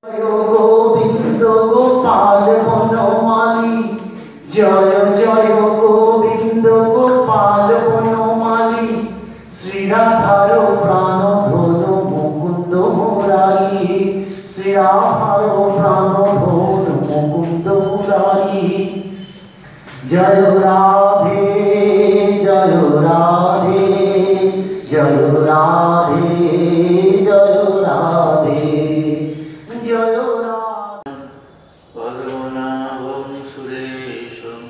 জয় গোবিন্দ গোপাল বনমালী, জয় জয় গোবিন্দ গোপাল বনমালী, শ্রীরাধার প্রাণ ধনু মুকুন্দ মুরারি, শ্রীরাধার প্রাণ ধনু মুকুন্দ মুরারি। জয় রাধে জয় রাধে জয় রাধে জয় রাধে জয় রাধে। পদ্মনাভং সুরেশম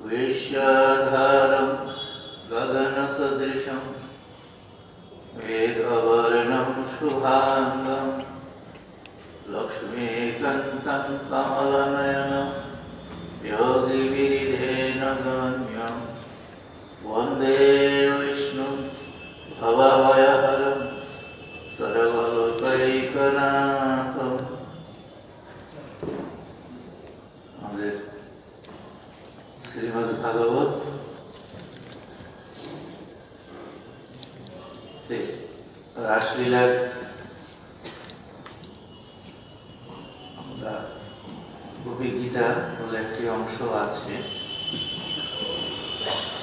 বেশ্যাধারম গগনসদৃশম মেঘবর্ণম শুভাঙ্গম লক্ষ্মীকান্तं কমলনয়নম योगिविरिधेन गम्यं वन्दे विष्णुं भवभयहरं सर्वलोकैकनाथम्। আমাদের শ্রীমদ্ ভাগবত রাসলীলার আমরা গোপী গীতা বলে একটি অংশ আছে,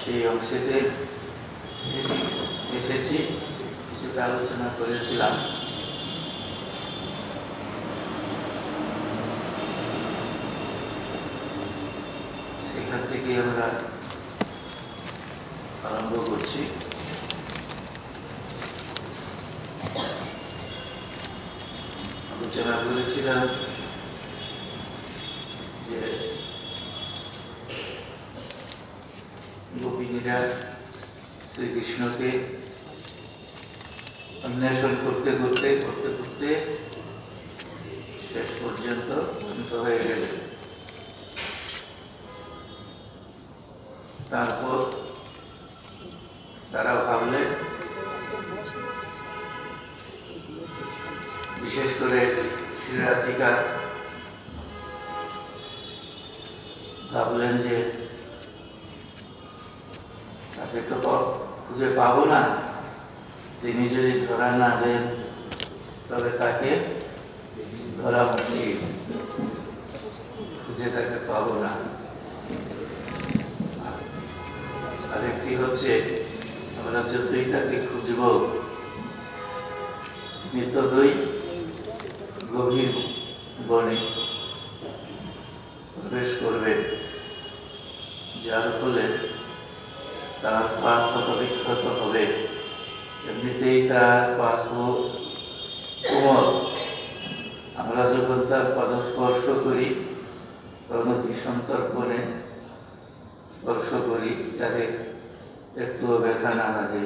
সেই অংশেতে এসেছি, কিছুটা আলোচনা করেছিলাম। সেখান থেকে আমরা আরম্ভ করছি। আলোচনা করেছিলাম যে গোপিনীরা শ্রীকৃষ্ণকে অন্বেষণ করতে করতে করতে করতে শেষ পর্যন্ত অন্ত হয়ে গেল। তারপর তারা ভাবলেন, বিশেষ করে শ্রীরাধিকা ভাবলেন যে তাকে তো খুঁজে পাবো না, তিনি যদি ধরা না দেন তবে তাকে ধরা মুশকিল, খুঁজে তাকে পাবো না। আরেকটি হচ্ছে, আমরা যতই তাকে খুঁজব নিত্যই গভীর বনে প্রবেশ করবে, যার ফলে তার পা ক্ষত বিক্ষত হবে। এমনিতেই তার পা কোমল, আমরা যখন তার পদস্পর্শ করি তখন অতি সন্তর্পণে স্পর্শ করি, তাকে একটুও ব্যথা না লাগে।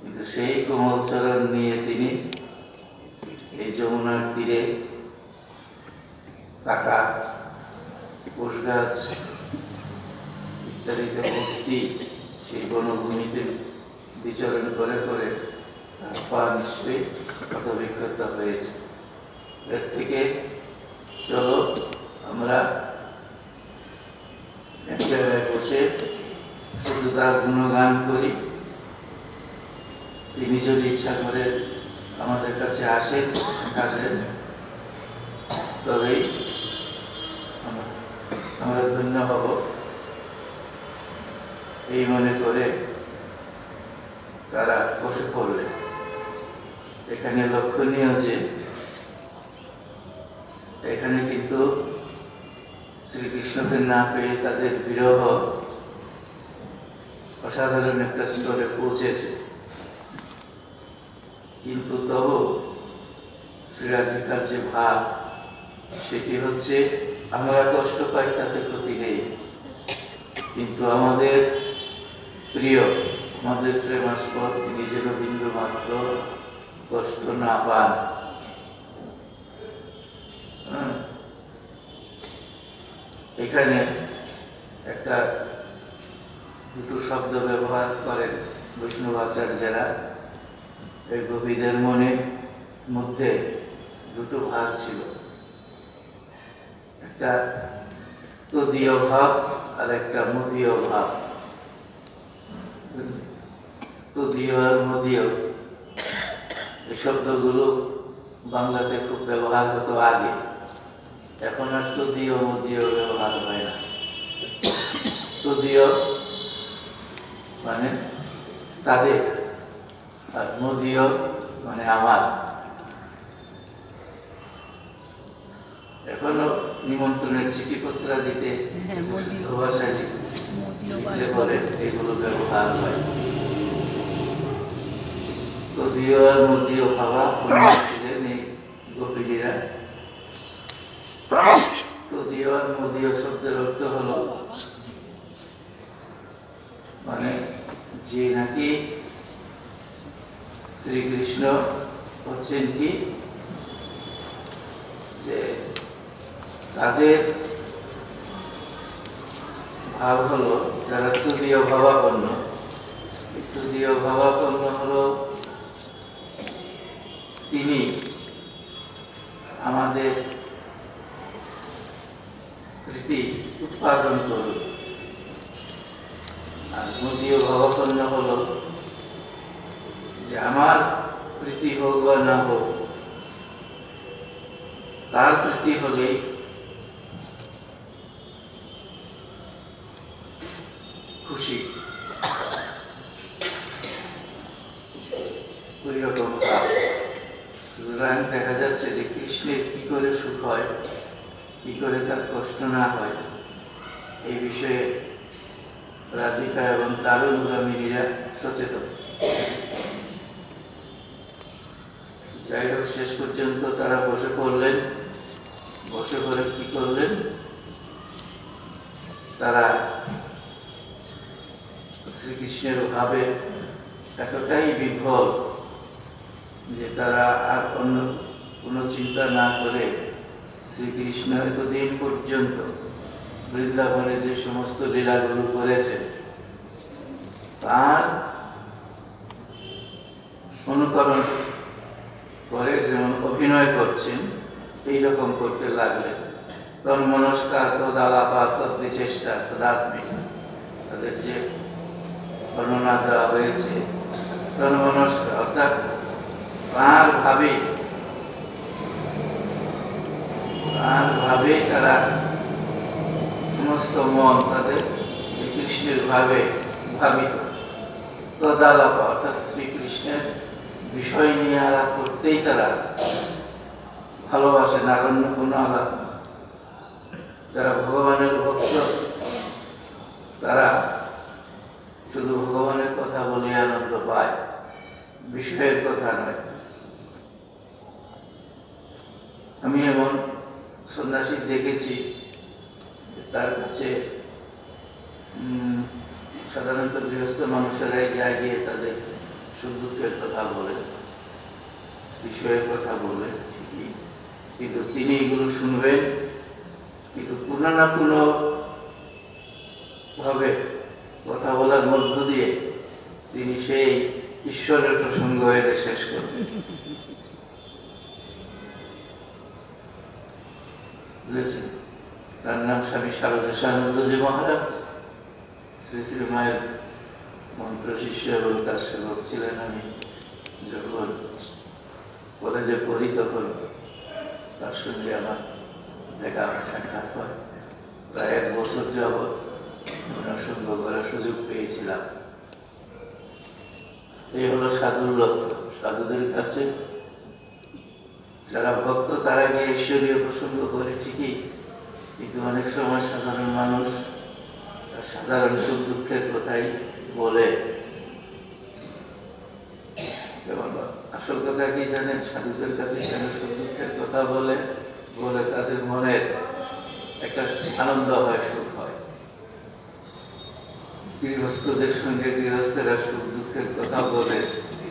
কিন্তু সেই কোমল চরণ নিয়ে তিনি এই যমুনার তীরে কাটা, কুশ গাছ ইত্যাদিতে ভর্তি সেই বনভূমিতে বিচরণ করে করে পা নিশ্চয়ই ক্ষত বিক্ষত হয়েছে। এর থেকে চলো আমরা এক জায়গায় বসে শুধু তার গুণগান করি, তিনি যদি ইচ্ছা করে আমাদের কাছে আসেন তবেই আমরা ধন্য হব, এই মনে করে তারা বসে পড়লেন। এখানে লক্ষণীয় যে এখানে কিন্তু শ্রীকৃষ্ণকে না পেয়ে তাদের বিরহ অসাধারণ একটা স্তরে পৌঁছেছে, কিন্তু তবু শ্রীরাধিকার যে ভাব সেটি হচ্ছে, আমরা কষ্ট পাই তাতে ক্ষতি নেই, কিন্তু আমাদের প্রিয়, আমাদের প্রেমাস্পদ তিনি যেন বিন্দু মাত্র কষ্ট না পান। এখানে একটা দুটো শব্দ ব্যবহার করেন বৈষ্ণবাচার্যেরা। এই গোপীদের মনের মধ্যে দুটো ভাব ছিল, একটা তদীয় ভাব আর একটা মদীয় ভাব। তদীয় আর মদীয় এই শব্দগুলো বাংলাতে খুব ব্যবহার হতো আগে, এখন আর তদীয় মদীয় ব্যবহার হয় না। তদীয় মানে তাদের, আর মদীয় মানে আমার। এখনো নিমন্ত্রণের চিঠিপত্র দিতে ভাষায় লিখলে পরে এগুলো ব্যবহার হয়। তদীয় আর মদীয় ভাবা ছিলেন এই গোপিনীরা। তদীয় আর মদীয় শব্দের অর্থ হলো মানে যে নাকি শ্রীকৃষ্ণ হচ্ছেন কি যে তাদের ভাব হলো যারা তদীয় ভাবাপন্ন। তদীয় ভাবাপন্ন হলো তিনি আমাদের প্রীতি উৎপাদন করুন। আর মদীয় ভাবাপন্ন হলো যে আমার প্রীতি হোক বা না হোক, তার প্রীতি হলেই খুশি। ওই রকম সুতরাং দেখা যাচ্ছে যে কৃষ্ণের কি করে সুখ হয়, কি করে তার কষ্ট না হয়, এই বিষয়ে রাধিকা এবং তার অনুগামীরা সচেতন। যাই হোক, শেষ পর্যন্ত তারা বসে পড়লেন। বসে পড়ে কি করলেন, তারা শ্রীকৃষ্ণের ভাবে এতটাই বিভোর যে তারা আর অন্য কোনো চিন্তা না করে শ্রীকৃষ্ণ এতদিন পর্যন্ত বৃন্দাবনে যে সমস্ত লীলাগুলো করেছেন তার অনুকরণ করে, যেমন অভিনয় করছেন এইরকম করতে লাগলেন। তন্মনস্কার তদালাপা তদ্বিচেষ্টা তদাত্মিক, তাদের যে বর্ণনা দেওয়া হয়েছে তন্মনস্কার অর্থাৎ তার ভাবে তারা সমস্ত মন তাদের কৃষ্ণের ভাবে ভাবিত। তদালাপা অর্থাৎ শ্রীকৃষ্ণের বিষয় নিয়ে আলাপ করতেই তারা ভালোবাসেন, আর অন্য কোনো আলাপ। যারা ভগবানের ভক্ত তারা শুধু ভগবানের কথা বলে আনন্দ পায়, বিষয়ের কথা নয়। আমি এমন সন্ন্যাসী দেখেছি, তার কাছে সাধারণত গৃহস্থ মানুষেরাই যায় গিয়ে তাদের সুখ দুঃখের কথা বলে, বিষয়ের কথা বলে, কিন্তু তিনি এগুলো শুনবেন, কিন্তু কোনো না কোনো ভাবে কথা বলার মধ্য দিয়ে তিনি সেই ঈশ্বরের প্রসঙ্গ এনে শেষ করবেন। বুঝেছেন? তার নাম স্বামী শারদেশানন্দজি মহারাজ, শ্রী শ্রী মায়ের মন্ত্র শিষ্য এবং তার সেবক ছিলেন। আমি যখন কলেজে পড়ি তখন তার সঙ্গে আমার দেখা সাক্ষাৎ হয়। প্রায় 1 বছর যাবৎ ওনার সঙ্গ করার সুযোগ পেয়েছিলাম। এই হলো সাধুর লক্ষ্য। সাধুদের কাছে যারা ভক্ত তারা গিয়ে ঈশ্বরীয় প্রসঙ্গ করে ঠিকই, কিন্তু অনেক সময় সাধারণ মানুষ সাধারণ সুখ দুঃখের কথাই বলে। আসল কথা কি জানেন? সাধুদের কাছে কেন সুখ দুঃখের কথা বলে তাদের মনের একটা আনন্দ হয়, সুখ হয়। গৃহস্থদের সঙ্গে গৃহস্থেরা সুখ দুঃখের কথা বলে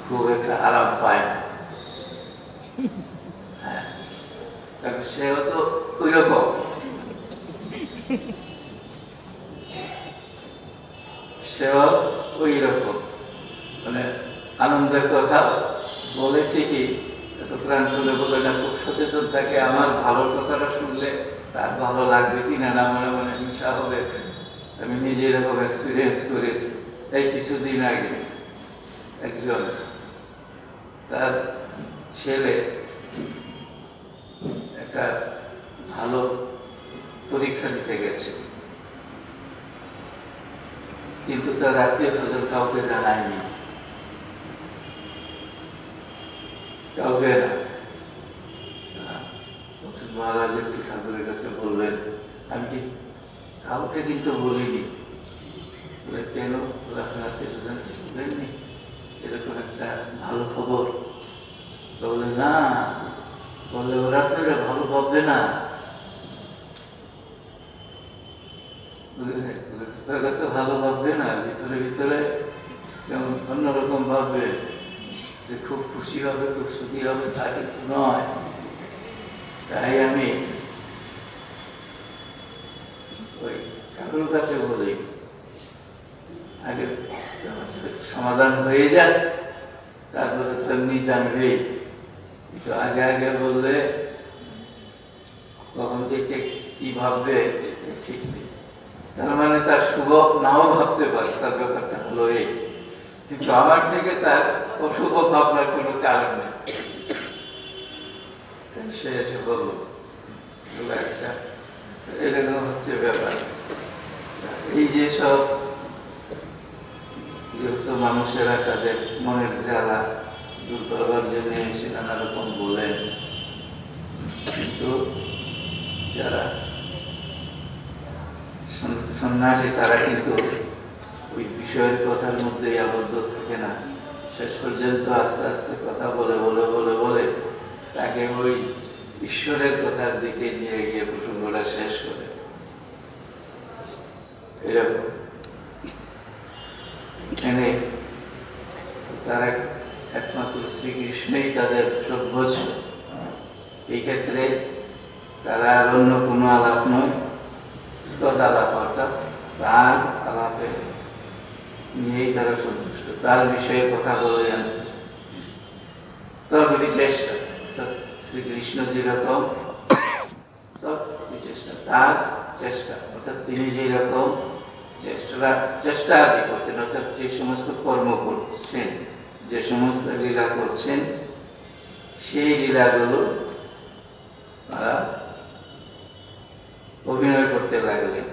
খুব একটা আরাম পায় না। হ্যাঁ, সেও তো ওই রকম। সেও ওই রকম, মানে আনন্দের কথা বলে ঠিকই, এত প্রাণ শুনে বলে না, খুব সচেতন থাকে আমার ভালো কথাটা শুনলে তার ভালো লাগবে কিনা, না মনে মনে হিংসা হবে। আমি নিজে এরকম এক্সপিরিয়েন্স করেছি। এই কিছুদিন আগে একজন তার ছেলে একটা ভালো পরীক্ষা দিতে গেছে, কিন্তু তার আত্মীয় স্বজন কাউকে জানায়নি, কাউকে না। মহারাজ একটু ঠাকুরের কাছে বললেন, আমি কি কাউকে কিন্তু বলিনি। বলে কেন? আপনার আত্মীয় স্বজন বলেননি এরকম একটা ভালো খবর? বলে না, বললে ওরা তো ভালো ভাববে না, তারা তো ভালো ভাববে না, ভিতরে ভিতরে যেমন অন্যরকম ভাববে, যে খুব খুশি হবে, খুব সুখী হবে, তা কিন্তু নয়। তাই আমি ওই ঠাকুরের কাছে বলি, আগে সমাধান হয়ে যায়, তারপরে তেমনি জানবে। কিন্তু আগে আগে বললে কখন থেকে কি ভাববে ঠিক নেই। তার মানে তার শুভ নাও ভাবতে পারে, তার ব্যাপারটা হলো এই। কিন্তু আমার থেকে তার অশুভ ভাবনার কোনো কারণ নেই। সে এসে বলল, আচ্ছা এরকম হচ্ছে ব্যাপার। এই যে সব গৃহস্থ মানুষেরা তাদের মনের জ্বালা দূর করবার জন্য এসে নানা রকম বলেন, কিন্তু যারা সন্ন্যাসী তারা কিন্তু ওই বিষয়ের কথার মধ্যেই আবদ্ধ থাকে না। শেষ পর্যন্ত আস্তে আস্তে কথা বলে বলে বলে বলে তাকে ওই ঈশ্বরের কথার দিকে নিয়ে গিয়ে প্রসঙ্গটা শেষ করে। এরকম এখানে তারা একমাত্র শ্রীকৃষ্ণই তাদের সভ্য ছিল। এই ক্ষেত্রে তারা আর অন্য কোনো আলাপ নয়, আলাপ, অর্থাৎ তার আলাপে নিয়েই তারা সন্তুষ্ট, তার বিষয়ে কথা বলে জানতে। তবে চেষ্টা শ্রীকৃষ্ণ যেরকম চেষ্টা, তার চেষ্টা অর্থাৎ তিনি যেরকম চেষ্টা আদি করতেন, অর্থাৎ যে সমস্ত কর্ম করছেন, যে সমস্ত লীলা করছেন, সেই লীলাগুলো তারা অভিনয় করতে লাগলেন।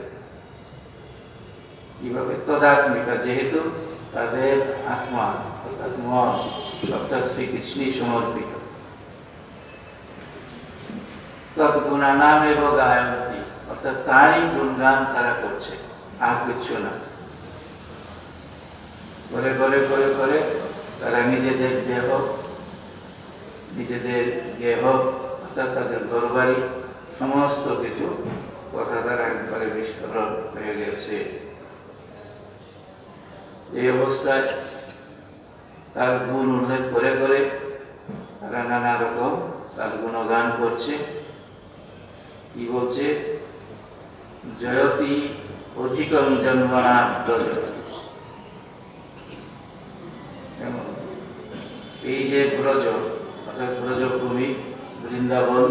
কিভাবে? তদাত্মিকা, যেহেতু তাদের আত্মা অর্থাৎ মন সবটা শ্রীকৃষ্ণই সমর্পিত। তৎগুণা নাম এবং গায়ন্তী, অর্থাৎ তারই গুণগান তারা করছে, আর কিছু না। করে করে করে করে তারা নিজেদের দেহ, নিজেদের গেহ অর্থাৎ তাদের ঘরবাড়ি সমস্ত কিছু কথা দ্বারা একবারে বিস্ফোরণ হয়ে গেছে। এই অবস্থায় তার গুণ উল্লেখ করে করে তারা নানা রকম তার গুণগান করছে। কি বলছে? জয়তি অধিকম জন্মনাথ, এই যে ব্রজ অর্থাৎ ব্রজভূমি বৃন্দাবন,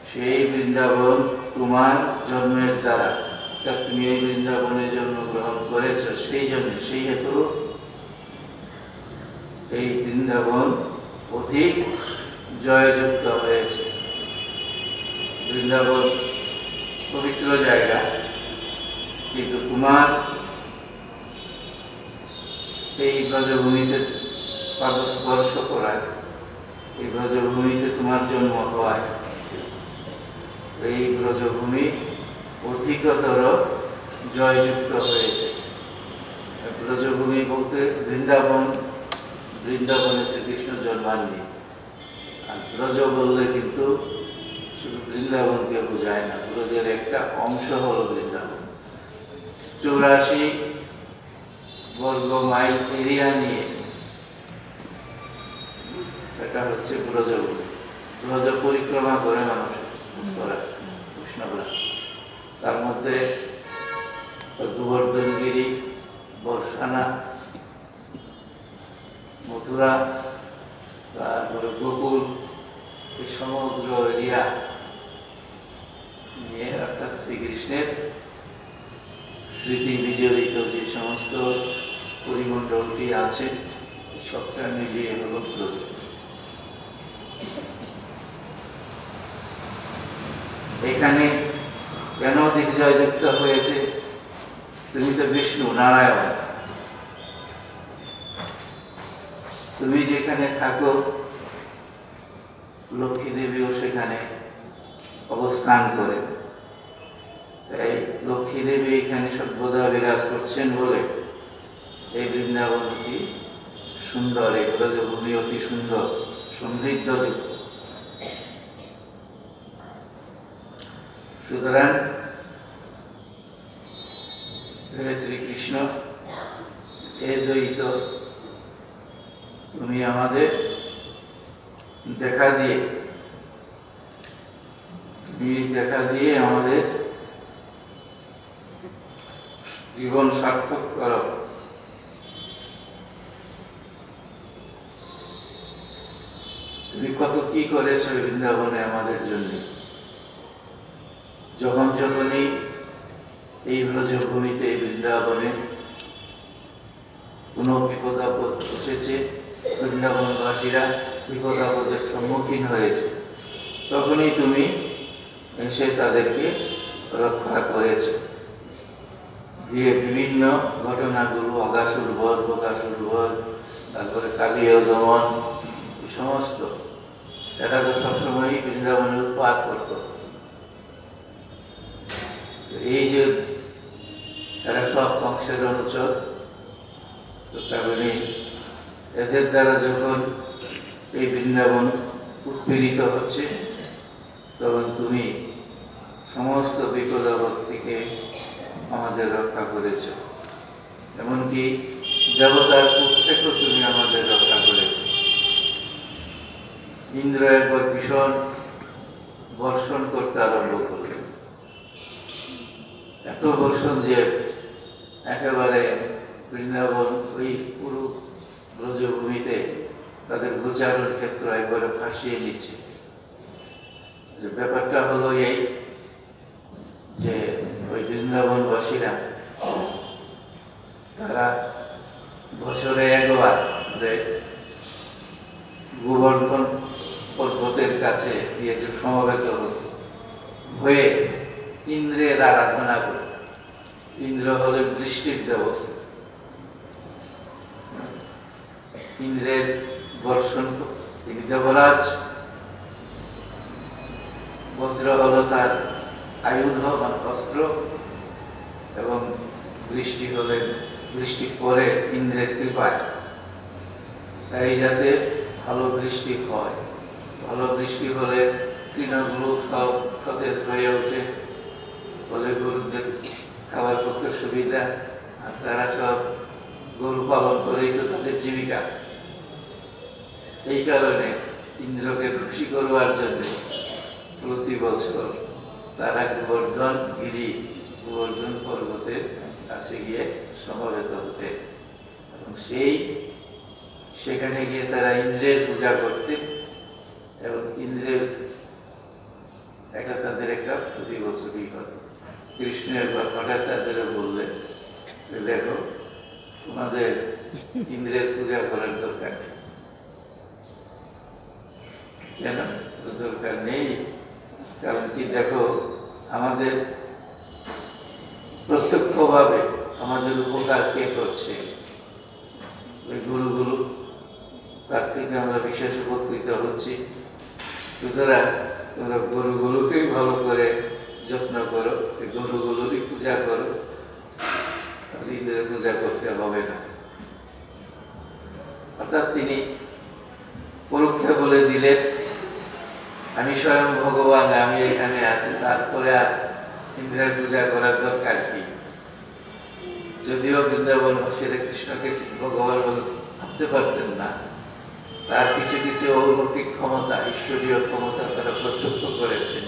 সেই বৃন্দাবন তোমার জন্মের দ্বারা, তুমি এই বৃন্দাবনে জন্মগ্রহণ করেছ, সেই জন্য সেই হেতু এই বৃন্দাবন অধিক জয়যুক্ত হয়েছে। বৃন্দাবন পবিত্র জায়গা, কিন্তু তোমার এই ব্রজভূমিতে পাদস্পর্শ করায়, এই ব্রজভূমিতে তোমার জন্ম হওয়ায় এই ব্রজভূমি অধিকতর জয়যুক্ত হয়েছে। ব্রজভূমি বলতে বৃন্দাবন, বৃন্দাবনে শ্রীকৃষ্ণ জন্মাননি। আর ব্রজ বললে কিন্তু শুধু বৃন্দাবনকে বোঝায় না, ব্রজের একটা অংশ হল বৃন্দাবন। 84 বর্গ মাইল এরিয়া নিয়ে এটা হচ্ছে ব্রজভূমি। ব্রজ পরিক্রমা করে মানুষ কৃষ্ণরা, তার মধ্যে গোবর্ধনগিরি, বর্ষানা, মথুরা, তারপরে গোকুল, এই সমগ্র এরিয়া নিয়ে অর্থাৎ শ্রীকৃষ্ণের স্মৃতি বিজড়িত যে সমস্ত পরিমণ্ডলটি আছে সবটা মিলিয়ে হল ব্রজ। এখানে কেন দিগ্জয়যুক্ত হয়েছে? তুমি তো বিষ্ণু নারায়ণ, তুমি যেখানে থাকো লক্ষ্মী দেবীও সেখানে অবস্থান করে। তাই লক্ষ্মী দেবী এখানে সর্বদা বিরাজ করছেন বলে এই বৃন্দাবনটি সুন্দর, এই ব্রজভূমি অতি সুন্দর, সমৃদ্ধ। সুতরাং শ্রীকৃষ্ণ এ দ্বৈত তুমি আমাদের দেখা দিয়ে আমাদের জীবন সার্থক করো। তুমি কত কি করেছো বৃন্দাবনে আমাদের জন্য। যখনই এই ব্রজভূমিতে বৃন্দাবনে কোনো বিপদাপদ এসেছে, বৃন্দাবনবাসীরা বিপদাপদের সম্মুখীন হয়েছে, তখনই তুমি এসে তাদেরকে রক্ষা করেছে দিয়ে বিভিন্ন ঘটনাগুলো, অগাসুর বধ, বকাসুর বধ, তারপরে কালীয় দমন, এই সমস্ত এটা তো সবসময়ই বৃন্দাবনের উৎপাদ করত। এই যে এরা সব কংসের অনুচর, তো কারণে এদের দ্বারা যখন এই বৃন্দাবন উৎপীড়িত হচ্ছে, তখন তুমি সমস্ত বিপদাপদ থেকে আমাদের রক্ষা করেছ। এমনকি দেবতার কূপ থেকেও তুমি আমাদের রক্ষা করেছ। ইন্দ্র একবার ভীষণ বর্ষণ করতে আরম্ভ করল, এত বর্ষণ যে একেবারে বৃন্দাবন ওই পুরো ব্রজভূমিতে তাদের গোচারণ ক্ষেত্র একবারে ফাঁসিয়ে দিচ্ছে। যে ব্যাপারটা হলো এই যে ওই বৃন্দাবনবাসীরা তারা বছরে একবার গোবর্ধন পর্বতের কাছে গিয়ে যে সমবেত হয়ে ইন্দ্রের আরাধনা করে। ইন্দ্র হলেন বৃষ্টির দেবতা, ইন্দ্রের বর্ষণ, তিনি দেবরাজ, বজ্র হল তার আয়ুধ বা অস্ত্র, এবং বৃষ্টি হলেন, বৃষ্টি পরে ইন্দ্রের কৃপায়। তাই যাতে ভালো বৃষ্টি হয়, ভালো বৃষ্টি হলে তৃণগুলো সব সতেজ হয়ে ওঠে, ফলে গরুদের খাবার পক্ষে সুবিধা, আর তারা সব গরু পালন করেই তো তাদের জীবিকা। এই কারণে ইন্দ্রকে খুশি করবার জন্য প্রতি বছর তারা গোবর্ধন গিরি, গোবর্ধন পর্বতের কাছে গিয়ে সমবেত হতে, এবং সেখানে গিয়ে তারা ইন্দ্রের পূজা করতে, এবং ইন্দ্রের তাদের একটা প্রতি বছরই হতো। কৃষ্ণের হঠাৎ তাদের বললেন, দেখো তোমাদের ইন্দ্রের পূজা করার দরকার নেই। কেন দরকার নেই? কারণ কি, দেখো আমাদের প্রত্যক্ষভাবে আমাদের উপকার কে করছে? ওই গুরুগুরু, তার থেকে আমরা বিশেষ উপকৃত হচ্ছি। সুতরাং তোমরা গরুগুলোকেই ভালো করে যত্ন করো, এই গরুগুলোরই পূজা করো, ইন্দ্রের পূজা করতে হবে না। অর্থাৎ তিনি পরোক্ষে বলে দিলেন, আমি স্বয়ং ভগবান, আমি এখানে আছি, তারপরে আর ইন্দ্রের পূজা করার দরকার কি? যদিও বৃন্দাবন শ্রীকৃষ্ণকে ভগবান বলে ভাবতে পারতেন না, তার কিছু কিছু অলৌকিক ক্ষমতা, ঈশ্বরীয় ক্ষমতা তারা প্রত্যক্ষ করেছেন,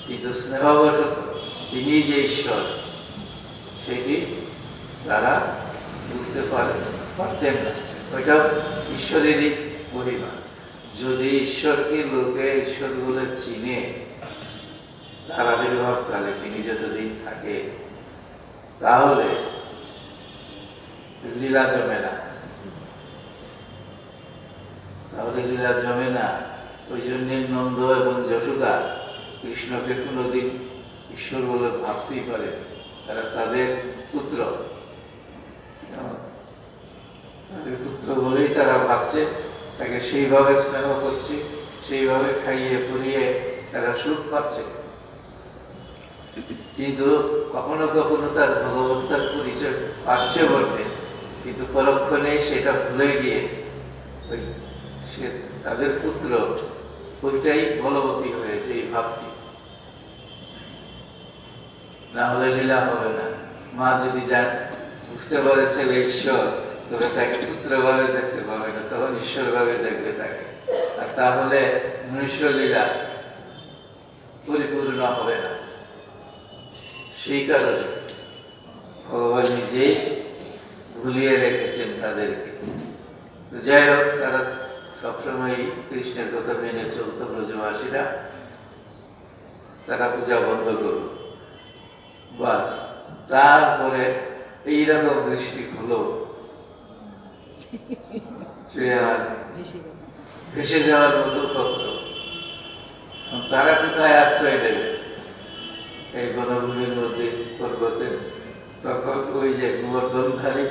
কিন্তু স্নেহবশত তিনি যে ঈশ্বর সেটি তারা বুঝতে পারতেন না। ওইটা ঈশ্বরেরই মহিমা। যদি ঈশ্বরকে লোকে ঈশ্বর বলে চিনে, তার আবির্ভাব কালে তিনি যতদিন থাকে, তাহলে লীলা জমে না, ওই জন্য নন্দ এবং যশোদা কৃষ্ণকে কোনোদিন ঈশ্বর বলে ভাবতেই পারে, তারা তাদের পুত্র, তাদের পুত্র বলেই তারা ভাবছে, তাকে সেইভাবে স্নেহ করছে, সেইভাবে খাইয়ে পরিয়ে তারা সুখ পাচ্ছে। কিন্তু কখনো কখনো তার ভগবত্তার পরিচয় পাচ্ছে বটে, কিন্তু পরক্ষণে সেটা ভুলে গিয়ে সে তাদের পুত্র ওইটাই বলবতী হয়েছে, এই ভাবটি। না হলে লীলা হবে না। মা যদি বুঝতে পারে ছেলে ঈশ্বর, তবে তাকে পুত্র ভাবে দেখতে পাবে না, তখন ঈশ্বর ভাবে দেখবে তাকে, আর তাহলে মনুষ্য লীলা পরিপূর্ণ হবে না। সেই কারণে ভগবান নিজেই ভুলিয়ে রেখেছেন তাদেরকে। যাই হোক, তারা সবসময় কৃষ্ণের কথা মেনে চলত। ব্রজবাসীরা তারা পূজা বন্ধ করল, বাস তারপরে এইরকম বৃষ্টি হলো, সে আর ভেসে যাওয়ার মতো তত্ত্ব। তারা কোথায় আশ্রয় দেবে? এই বনভূমির মধ্যে, পর্বতে। তখন ওই যে গোবর্ধনধারী,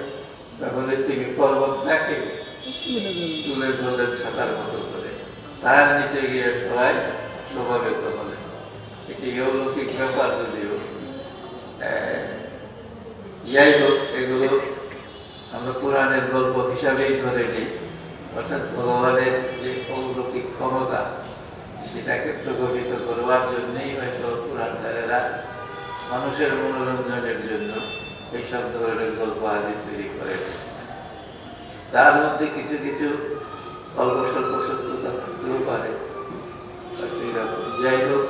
তখন তিনি পর্বতটাকে তুলে ধরলেন ছাতার মতো করে, তার নিচে গিয়ে সবাই প্রভাবিত হলেন। এটি অলৌকিক ব্যাপার, যদিও। যাই হোক, এগুলো আমরা পুরাণের গল্প হিসাবেই ধরে নিই। অর্থাৎ ভগবানের যে অলৌকিক ক্ষমতা, সেটাকে প্রকটিত করবার জন্যই হয়তো পুরাণকারেরা মানুষের মনোরঞ্জনের জন্য এইসব ধরনের গল্প আদি তৈরি করেছে। তার মধ্যে কিছু কিছু অল্প স্বল্প সত্যতা থাকতেও পারে। যাই হোক,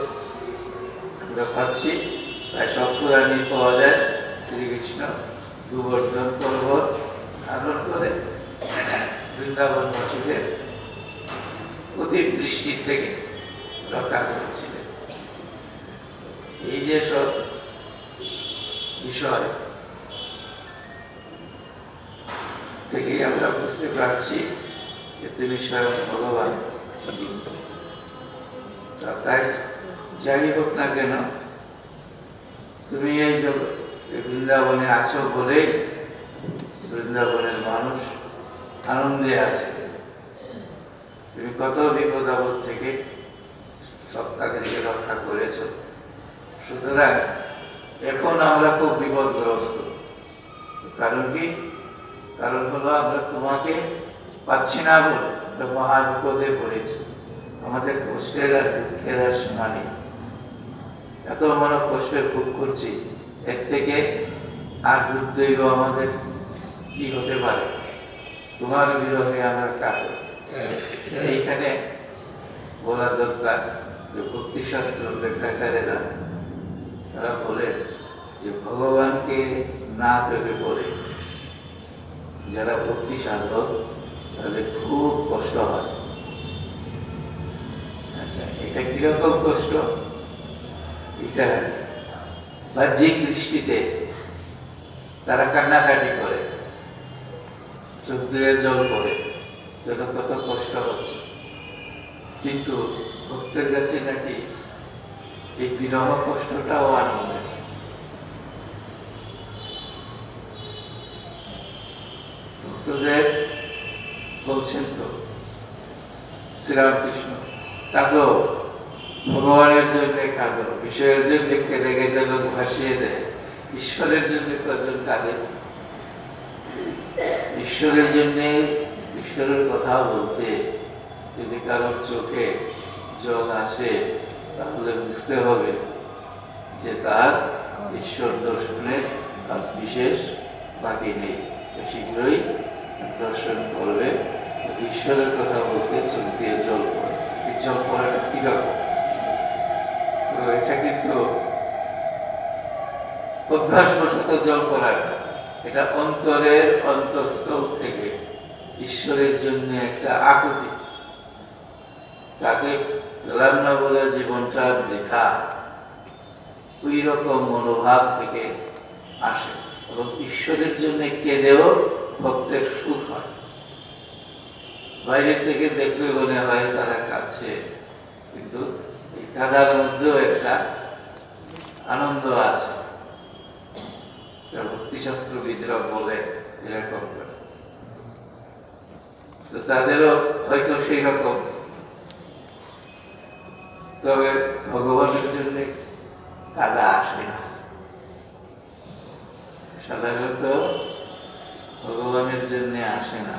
আমরা পাচ্ছি প্রায় সব পুরাণই পাওয়া যায় শ্রীকৃষ্ণ গোবর্ধন পর্বত আরোহণ করে বৃন্দাবনবাসীদের অতিবৃষ্টির থেকে রক্ষা করেছিলেন। এই যে সব বিষয় থেকেই আমরা বুঝতে পারছি যে তিনি স্বয়ং ভগবান। তাই যাই হোক না কেন, তুমি এই বৃন্দাবনে আছো বলেই বৃন্দাবনের মানুষ আনন্দে আছে। তুমি কত বিপদ আপদ থেকে সব তাদেরকে রক্ষা করেছ। সুতরাং এখন আমরা খুব বিপদগ্রস্ত। কারণ কি? কারণ হলো আমরা তোমাকে পাচ্ছি না বলে মহা বিপদে পড়েছি। আমাদের কষ্টের আর দুঃখের আর সীমা নেই। এত মনে কষ্টে ভোগ করছি, এর থেকে আর দুর্দৈব আমাদের কি হতে পারে? তোমার বিরহে আমার কাছে। এইখানে বলা দরকার যে ভক্তিশাস্ত্র ব্যাখ্যাকারেরা তারা বলে যে ভগবানকে না ভেবে পড়ে যারা ভক্তি সাধক, তাদের খুব কষ্ট হয়। আচ্ছা, এটা কিরকম কষ্ট? এটা বাহ্যিক দৃষ্টিতে তারা কান্নাকাটি করে, চোখ দিয়ে জল পড়ে, যত কত কষ্ট হচ্ছে। কিন্তু ভক্তের কাছে নাকি এই বিরহ কষ্টটাও আনন্দের। ভক্তদের বলছেন তো শ্রীরামকৃষ্ণ, কাঁদো ভগবানের জন্য, কাঁদো বিষয়ের জন্য কেঁদে কেঁদে লোক ভাসিয়ে দেয়, ঈশ্বরের জন্য কজন কাঁদে? ঈশ্বরের জন্য, ঈশ্বরের কথা বলতে যদি কারোর চোখে জল আসে, তাহলে বুঝতে হবে যে তার ঈশ্বর দর্শনের বিশেষ বাকি নেই। শীঘ্রই দর্শন করবে। ঈশ্বরের কথা বলতে চোখ দিয়ে জল পড়ে। জল পড়াটা কিরকম? তো এটা কিন্তু অভ্যাসবশত জল পড়াটা, এটা অন্তরের অন্তঃস্থল থেকে ঈশ্বরের জন্য একটা আকুতি। তাকে পেলাম না বলে জীবনটা বৃথা, ওই রকম মনোভাব থেকে আসে। এবং ঈশ্বরের জন্য কেঁদেও ভক্তের সুখ হয়। বাইরে থেকে দেখলে মনে হয় তারা কাছে, কিন্তু এই কাদার মধ্যেও একটা আনন্দ আছে। ভক্তিশাস্ত্রবিদরা বলে এরকম করে। তো তাদেরও হয়তো সেই রকম, তবে ভগবানের জন্য কাদা আসে না। সাধারণত ভগবানের জন্য আসে না,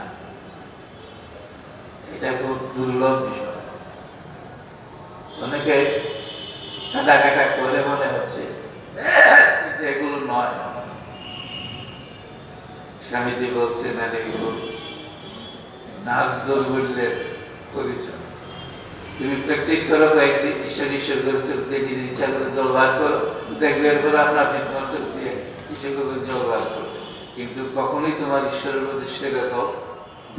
এটা খুব দুর্লভ বিষয়। অনেকে কাদা কাটা করে মনে হচ্ছে, কিন্তু এগুলো নয়। স্বামীজি বলছেন আর এগুলো নাচ দৌর্বল্যের পরিচয়। তুমি প্র্যাকটিস করো কয়েকদিন, ঈশ্বর ঈশ্বর করে চোখ দিয়ে নিজের ইচ্ছা করে জল বার করো, দেখবে এরপর আপনার তোমার চোখ দিয়ে ঈশ্বর করে জল বার করো, কিন্তু কখনোই তোমার ঈশ্বরের মধ্যে সেরকম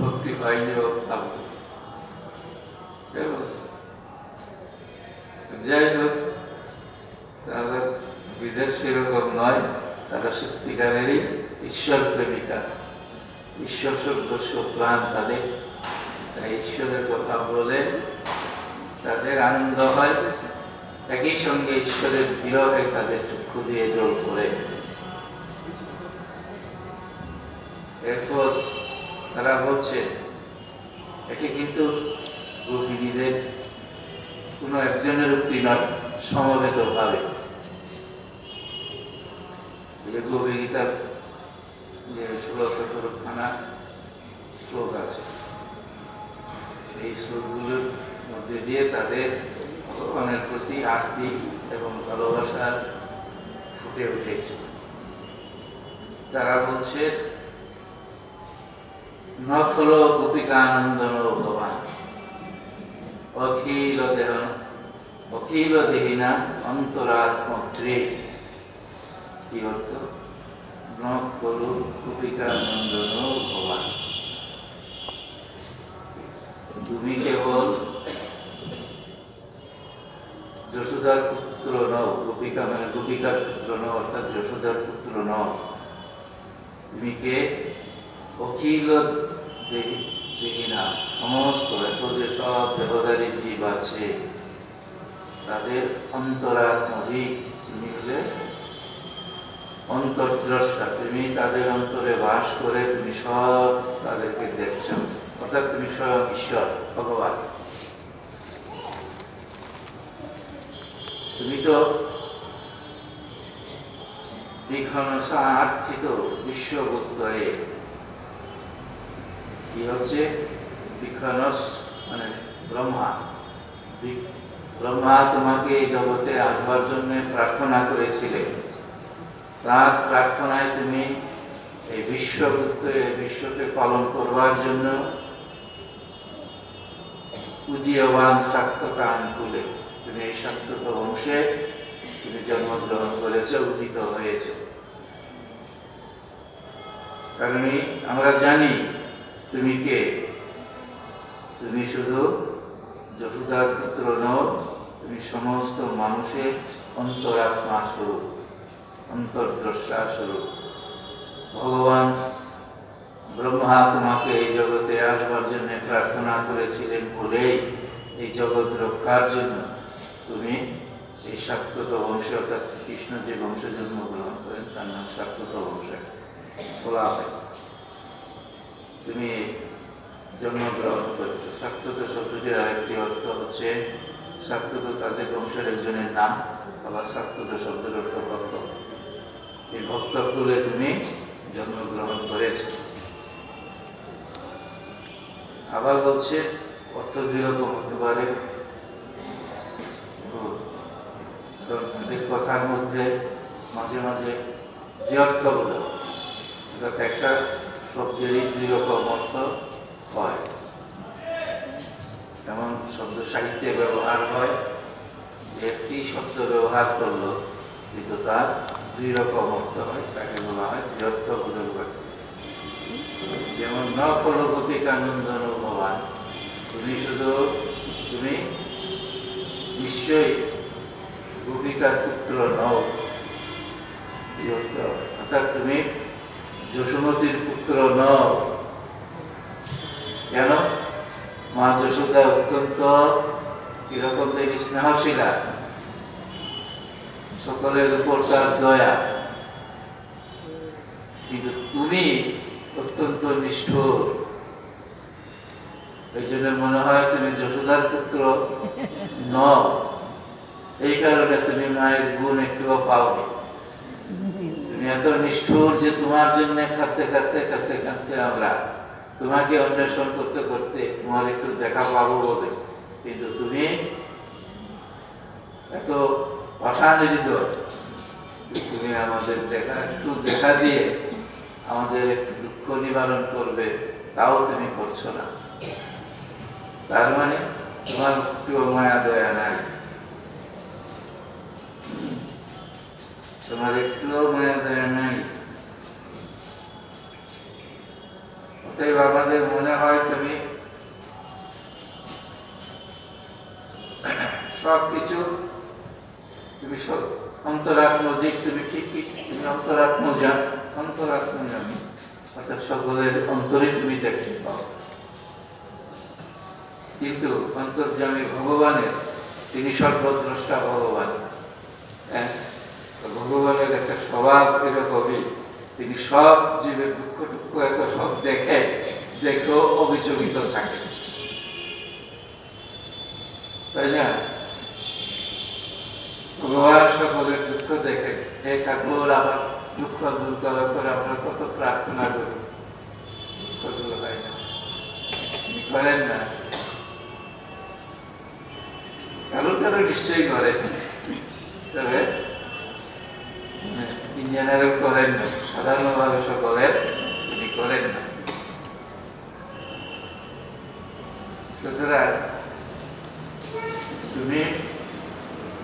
ভক্তি হয়নি ও ভাবো। যাই হোক, তারা বিদেশ সেরকম নয়, তারা সত্যিকারেরই ঈশ্বর প্রেমিকা, ঈশ্বর সদস্য প্রাণ তাদের। তাই ঈশ্বরের কথা বলে তাদের আনন্দ হয়, একই সঙ্গে ঈশ্বরের বিরহে তাদের চক্ষু দিয়ে জল পড়ে। এরপর তারা বলছে, একে কিন্তু গভীরীদের কোনো একজনের উক্তি নয়, সমবেত ভাবে। গভীরতার যে 16-17খানা শ্লোক আছে, এই শ্লোকগুলোর মধ্যে দিয়ে তাদের ভগবানের প্রতি আরতি এবং ভালোবাসা ফুটে উঠেছে। তারা বলছে, নখল গোপিকানন্দন ভগবান অখিল দেহিনা অন্তরাত্মত্রে। কি অর্থ? নখল গোপিকানন্দন ভগবান, তুমি কেবল যশোদার পুত্র নও, গোপিকা মানে গোপিকার পুত্র নও, অর্থাৎ যশোদার পুত্র নও, তুমি কে অখিল দেখি না, সমস্ত এত যে সব দেহধারী জীব আছে তাদের অন্তরাত্মধি, তুমি হলে অন্তর্দ্রষ্টা, তুমি তাদের অন্তরে বাস করে তুমি সব তাদেরকে দেখছ, অর্থাৎ তুমি স্বয়ং ঈশ্বর ভগবান। তুমি তো বিঘ্নসা আর্থিত বিশ্ববোধরে, কি হচ্ছে বিঘ্নস মানে ব্রহ্মা। ব্রহ্মা তোমাকে এই জগতে আসবার জন্য প্রার্থনা করেছিলে, তার প্রার্থনায় তুমি এই বিশ্বকে পালন করবার জন্য উদীয়মান সাক্তকান তুলে তুমি এই সাক্তক বংশে তুমি জন্মগ্রহণ করেছ, উদিত হয়েছে। কারণ আমরা জানি তুমি কে, তুমি শুধু যশোদার পুত্র নও, তুমি সমস্ত মানুষের অন্তরাত্মা স্বরূপ, অন্তর্দ্রষ্টা স্বরূপ। ভগবান ব্রহ্মা তোমাকে এই জগতে আসবার জন্য প্রার্থনা করেছিলেন বলেই এই জগৎ রক্ষার জন্য তুমি এই শাক্তত বংশে, অর্থাৎ শ্রীকৃষ্ণ যে বংশে জন্মগ্রহণ করেন তার নাম শাক্তত বংশে বলা হয়, তুমি জন্মগ্রহণ করেছ। শাক্তত শব্দটির আরেকটি অর্থ হচ্ছে, শাক্তত তাদের বংশের একজনের নাম, আবার শাক্তত শব্দের অর্থ ভক্ত। এই ভক্ত কুলে তুমি জন্মগ্রহণ করেছ। আবার বলছে অর্থ দুরকম হতে পারে, কথার মধ্যে মাঝে মাঝে যে অর্থগুলো, একটা শব্দেরই দুই রকম অর্থ হয়। যেমন শব্দ সাহিত্যে ব্যবহার হয়, একটি শব্দ ব্যবহার করলো কিন্তু তার দুই রকম অর্থ হয়, তাকে বলা হয় দ্ব্যর্থ বোধক। যেমন নখল গোপিকানন্দন ভগবান, তুমি শুধু তুমি নিশ্চয়ই গোপিকার পুত্র নও, অর্থাৎ তুমি যশোমতীর পুত্র নও। কেন? মা যশোদা অত্যন্ত কিরকম তিনি স্নেহশীলা, সকলের উপর তার দয়া, কিন্তু তুমি অত্যন্ত নিষ্ঠুর। এই জন্য মনে হয় তুমি যশোদার পুত্র নও, এই কারণে তুমি মায়ের গুণ একটুও পাওনি। তুমি এত নিষ্ঠুর যে তোমার জন্য কাঁদতে কাঁদতে কাঁদতে কাঁদতে আমরা তোমাকে অন্বেষণ করতে করতে তোমার একটু দেখা পাবো বলে, কিন্তু তুমি এত অসানিত, তুমি আমাদের একটু দেখা দিয়ে আমাদের একটু দুঃখ নিবারণ করবে, তাও তুমি করছো না। তার মানে তোমার একটু মায়া দয়া নাই, তোমার একটুও মায়া দয়া নাই। অতএব আমাদের মনে হয় তুমি সবকিছু, তুমি সব অন্তরাত্ম দিক তুমি ঠিকই, তুমি অন্তরাত্মজামী, অর্থাৎ সকলের অন্তরে তুমি দেখতে পাও। কিন্তু অন্তর্যামী ভগবানের, তিনি সর্বদ্রষ্টা ভগবান। ভগবানের একটা স্বভাব এরকমই, তিনি সব জীবের দুঃখ দুঃখ এত সব দেখেও অবিচলিত থাকে, তাই না? ভগবান সকলের দুঃখ দেখে, হে ঠাকুর আমার দুঃখ দূর করার পরে আমরা কত প্রার্থনা করি, দুঃখ দূর হয় না, করেন না? কারো নিশ্চয়ই করেন, তবে ইঞ্জিনিয়ারও করেন না, সাধারণভাবে সকলের তিনি করেন না। সুতরাং তুমি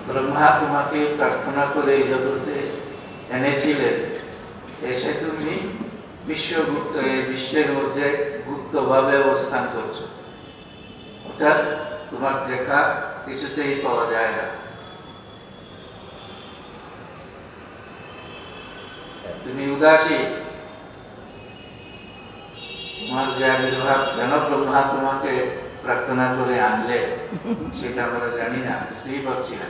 ব্রহ্মা তোমাকে প্রার্থনা করে এই জগতে এনেছিলেন, এসে তুমি বিশ্বগুপ্ত, এই বিশ্বের মধ্যে গুপ্তভাবে অবস্থান করছো, অর্থাৎ তোমার দেখা কিছুতেই পাওয়া যায় না। তুমি উদাসী, তোমার যে আবির্ভাব, কেন ব্রহ্মা তোমাকে প্রার্থনা করে আনলে সেটা আমরা জানি না, বুঝতেই পারছি না।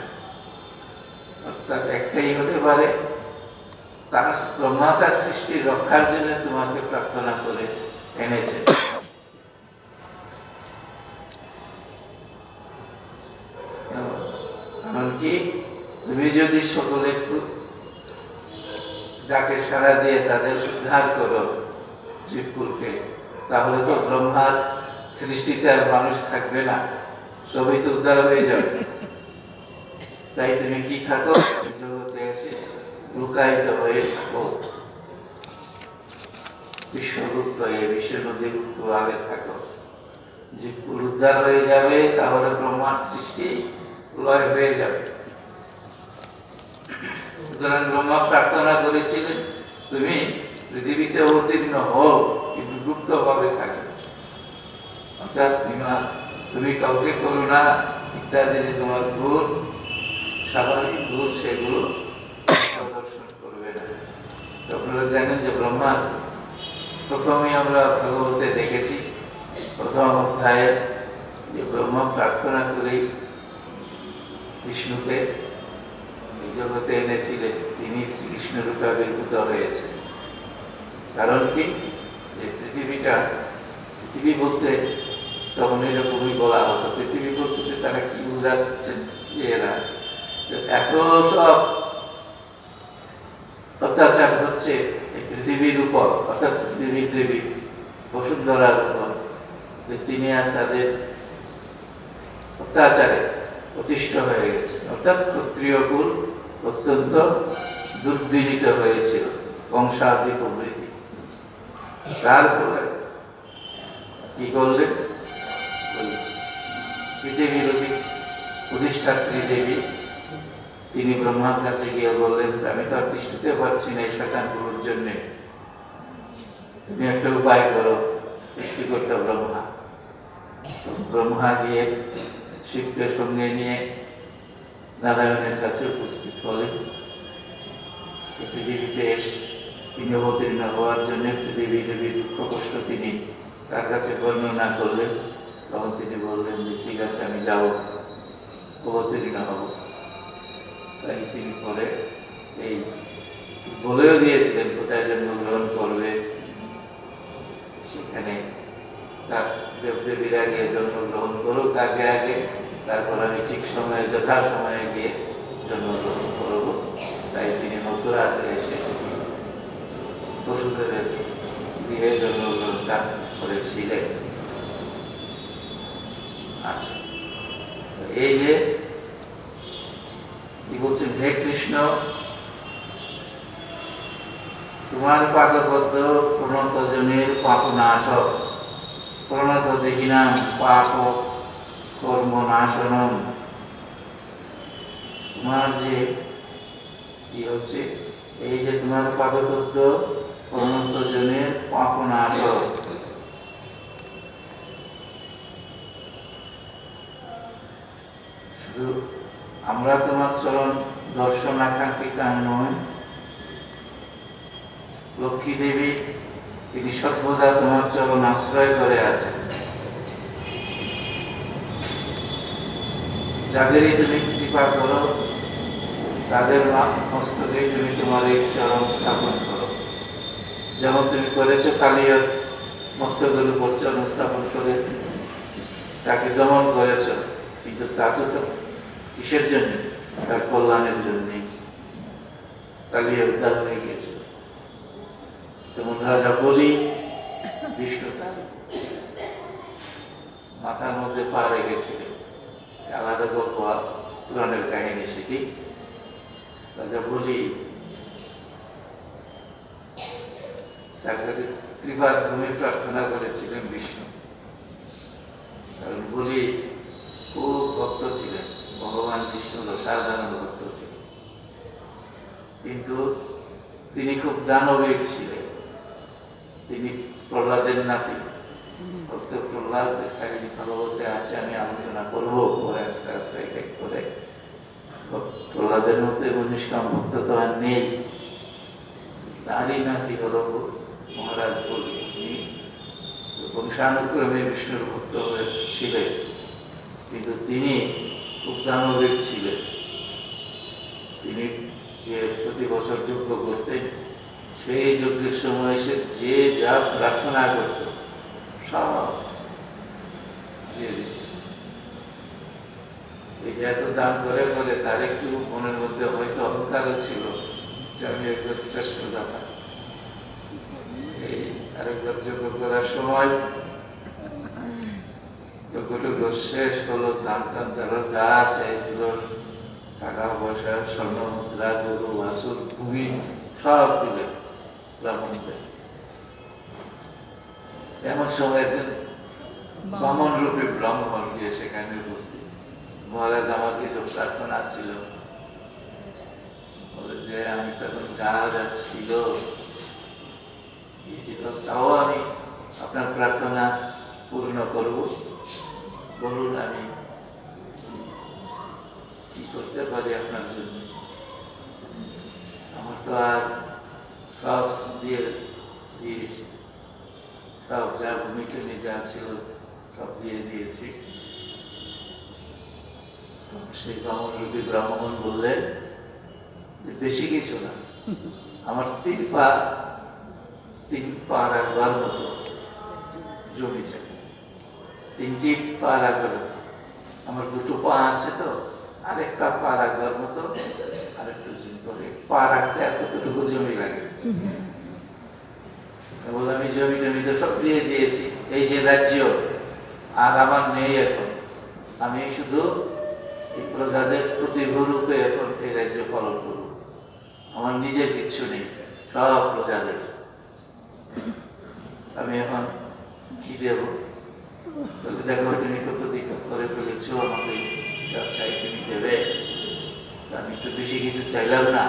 অর্থাৎ একটাই হতে পারে, তার ব্রহ্মা তার সৃষ্টি রক্ষার জন্য তোমাকে প্রার্থনা করে এনেছে। এমনকি তুমি যদি সকলে যাকে সাড়া দিয়ে তাদের উদ্ধার করো জীবকুলকে, তাহলে তো ব্রহ্মার সৃষ্টিতে আর মানুষ থাকবে না, সবই তো উদ্ধার হয়ে যাবে। তাই তুমি কি থাকো, জগতে এসে লুকায়িত হয়ে থাকো, বিশ্বগুপ্ত, এই বিশ্বের মধ্যে গুপ্ত ভাবে থাকো। জীবকুল উদ্ধার হয়ে যাবে, তাহলে ব্রহ্মার সৃষ্টি লয় হয়ে যাবে। সুতরাং ব্রহ্মা প্রার্থনা করেছিলেন তুমি পৃথিবীতে অবতীর্ণ হও, কিন্তু গুপ্ত ভাবে থাকবে, অর্থাৎ তুমি কাউকে করো না ইত্যাদি, যে তোমার গুণ, স্বাভাবিক গুণ, সেগুলো প্রদর্শন করবে না। আপনারা জানেন যে ব্রহ্মা প্রথমেই আমরা ভাগবতে দেখেছি, প্রথম অধ্যায়ে, যে ব্রহ্মা প্রার্থনা করেই বিষ্ণুকে জগতে এনেছিলেন, তিনি শ্রীকৃষ্ণ রূপে আবির্ভূত হয়েছে। কারণ কি, যে পৃথিবী বলতে তখন এরকমই বলা হতো, পৃথিবী বলতে তারা কি বোঝাচ্ছেন, যে এরা এত সব অত্যাচার হচ্ছে এই পৃথিবীর উপর, অর্থাৎ পৃথিবীর দেবী বসুন্ধরার উপর, যে তিনি আর তাদের অত্যাচারে অতিষ্ঠ হয়ে গেছে, অর্থাৎ ক্ষত্রিয় কুল অত্যন্ত দুর্বিনীত হয়েছিল, বংশাদি প্রভৃতি। তারপরে কি করলেন, পৃথিবীর অধিষ্ঠাত্রী দেবী, তিনি ব্রহ্মার কাছে গিয়ে বললেন, আমি তো আর তিষ্ঠতে পারছি না এই শয়তানগুলোর জন্য, তুমি একটা উপায় করো, সৃষ্টিকর্তা ব্রহ্মা। ব্রহ্মা গিয়ে শিবকে সঙ্গে নিয়ে নারায়ণের কাছে উপস্থিত হলেন। পৃথিবীতে তিনি অবতীর্ণ হওয়ার জন্য পৃথিবীর দুঃখ কষ্ট তিনি তার কাছে বর্ণনা করলেন। তখন তিনি বললেন যে ঠিক আছে, আমি যাব, অবতীর্ণ হব। তাই তিনি পরে এই বলেও দিয়েছিলেন কোথায় জন্মগ্রহণ করবে, সেখানে তার দেবদেবীরা গিয়ে জন্মগ্রহণ করুক আগে আগে, তারপর আমি ঠিক সময়ে যথা সময়ে গিয়ে জন্মগ্রহণ করব। তাই তিনি মথুরাতে এসে বসুদেবের গৃহে জন্মগ্রহণটা করেছিলেন। আচ্ছা, এই যে কি বলছেন, হে কৃষ্ণ, তোমার পাদপদ্ম প্রণতজনের পাপনাশক, প্রণত দেখিনাম পাপ কর্মনাশনম। তোমার যে কি হচ্ছে, এই যে তোমার পাদপদ্ম প্রণতজনের পাপনাশক, শুধু আমরা তোমার চরণ দর্শন আকাঙ্ক্ষিতা নয়, লক্ষ্মী দেবী তিনি সর্বদা তোমার চরণ আশ্রয় করে আছেন। যাদেরই তুমি কৃপা করো তাদের মস্তকে তুমি তোমার এই চরণ স্থাপন করো। যেমন তুমি করেছো কালিয়ার মস্তকের উপর চরণ স্থাপন করে তাকে দমন করেছ, কিন্তু তা তো কিসের জন্য? তার কল্যাণের জন্যে। কালিয়া উদ্ধার হয়ে গিয়েছিল। যেমন রাজা বলি বিষ্ণু তার মাথার মধ্যে পা রেখেছিলেন, আলাদা গল্প, পুরাণের কাহিনী সেটি। রাজা বলি তার কাছে ত্রিবার ভূমি প্রার্থনা করেছিলেন বিষ্ণু, কারণ বলি খুব ভক্ত ছিলেন, ভগবান বিষ্ণুর সাধারণ ভক্ত ছিলেন, কিন্তু তিনি খুব দানবীর ছিলেন। তিনি প্রহ্লাদের নাতি, ভক্ত প্রহ্লাদের কাহিনী ভাগবতে আছে, আমি আলোচনা করবো পরে আস্তে আস্তে এক করে। প্রহ্লাদের মধ্যে নিষ্কাম ভক্ত তো আর নেই, তারই নাতি হল মহারাজ বলি। তিনি বংশানুক্রমে বিষ্ণুর ভক্ত ছিলেন, কিন্তু তিনি খুব দানবীর ছিলেন। তিনি যে প্রতি বছর যজ্ঞ করতেন, সেই যজ্ঞের সময় সে যে যা প্রার্থনা করত সব দিয়ে দিত। এই যে এত দান করে বলে তার একটু মনের মধ্যে হয়তো অহংকারও ছিল যে আমি একজন শ্রেষ্ঠ দাতা। এই আরেকবার যজ্ঞ করার সময় যজ্ঞটুকু শেষ হলো, দান টান যারা যা আছে এগুলো টাকা পয়সা, স্বর্ণ মুদ্রা, গরু বাছুর, ভূমি সব দিলেন ব্রাহ্মণদের। এমন সময় একজন বামন রূপে ব্রাহ্মণ গিয়ে সেখানে উপস্থিত। মহারাজ, আমার কিছু প্রার্থনা ছিল, বলে যে আমি তখন জানা যাচ্ছিল, তাও আমি আপনার প্রার্থনা পূর্ণ করব, বলুন আমি কি করতে পারি আপনার জন্য। আমার তো আর সব দিয়ে দিয়েছি, সব যা ভূমিটুমি যা ছিল সব দিয়ে দিয়েছি। সেই ব্রাহ্মণরূপী ব্রাহ্মণ বললেন যে বেশি কিছু না, আমার 3 পা রাখবার মতো জমি চাই, 3টি পা রাখবার। আমার 2টো পা আছে তো, আরেকটা পা রাখবার মতো আরেকটু জমি, পা রাখতে এতটুকু জমি লাগে। বলে আমি জমি টমি তো সব দিয়ে দিয়েছি, এই যে রাজ্য আর আমার নেই এখন, আমি শুধু এই প্রজাদের প্রতিভূরূপে এখন এই রাজ্য পালন করব, আমার নিজের কিচ্ছু নেই, সব প্রজাদের। আমি এখন কি দেব? দেখো তুমি কত দিক করে ফেলেছ, আমাকে যা চাই তুমি দেবে। আমি তো বেশি কিছু চাইলাম না,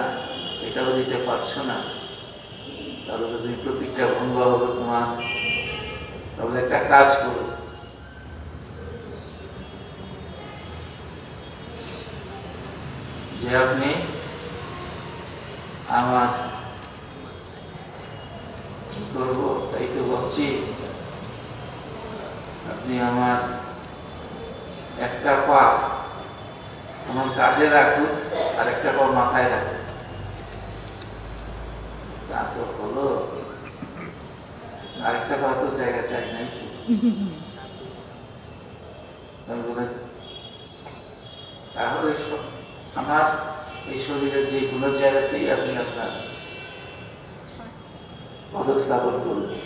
এটাও দিতে পারছো না, তাহলে তো তুমি প্রতিজ্ঞা ভঙ্গ হবে তোমার। তাহলে একটা কাজ করো, যে আপনি আমার কি করবো তাই তো বলছি, আপনি আমার একটা পা আমার কাঁধে রাখুক, আরেকটা পা মাথায় রাখুক। তা তো হলো, আরেকটা পা তো জায়গা চাই নাই। তাহলে আমার এই শরীরের যে কোনো জায়গাতেই আপনি আপনার পদস্থাপন করবেন।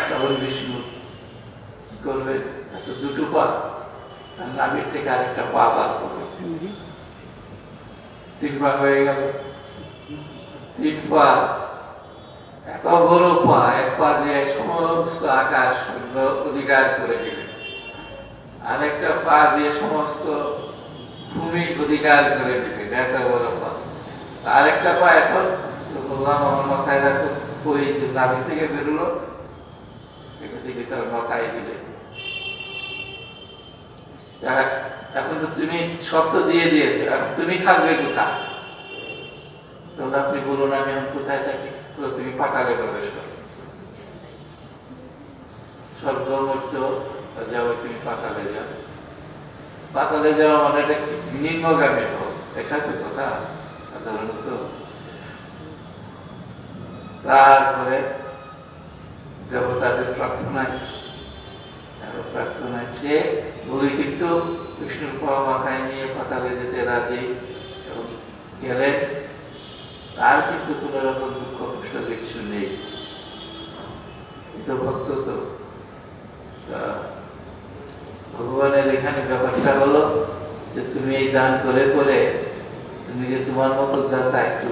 তখন বিষ্ণু কি করবে, দুটো পা নাভির থেকে আরেকটা পা বার করবে, 3 পা হয়ে গেল। 3 পা, এত বড় পা, 1 পা দিয়ে সমস্ত আকাশ অধিকার করে দিবে, আরেকটা পা দিয়ে সমস্ত ভূমি অধিকার করে দিবে, এত বড় পা। আরেকটা পা এখন বললাম আমার মাথায় রাখো, ওই যে নাভি থেকে বেরোলো, এটা থেকে তার মাথায় দিলে। এখন তো তুমি শব্দ দিয়ে দিয়েছো, এখন তুমি থাকবে কোথায়? তখন আপনি বলুন আমি এখন কোথায় থাকি? তুমি পাতালে প্রবেশ করো, স্বর্গ মর্ত যাও, তুমি পাতালে যাও। পাতালে যাওয়া মানে এটা নিম্নগামী হোক, এটা তো কথা সাধারণত। তারপরে দেবতাদের প্রার্থনায় সে বলি কিন্তু বিষ্ণুর পা মাথায় নিয়ে পাতালে যেতে রাজি এবং গেলেন। তার কিন্তু কোন রকম দুঃখ কষ্ট কিছু নেই, কিন্তু ভক্ত তো। ভগবানের এখানে ব্যাপারটা হলো যে তুমি এই দান করে করে তুমি যে তোমার মতো দাতা একটু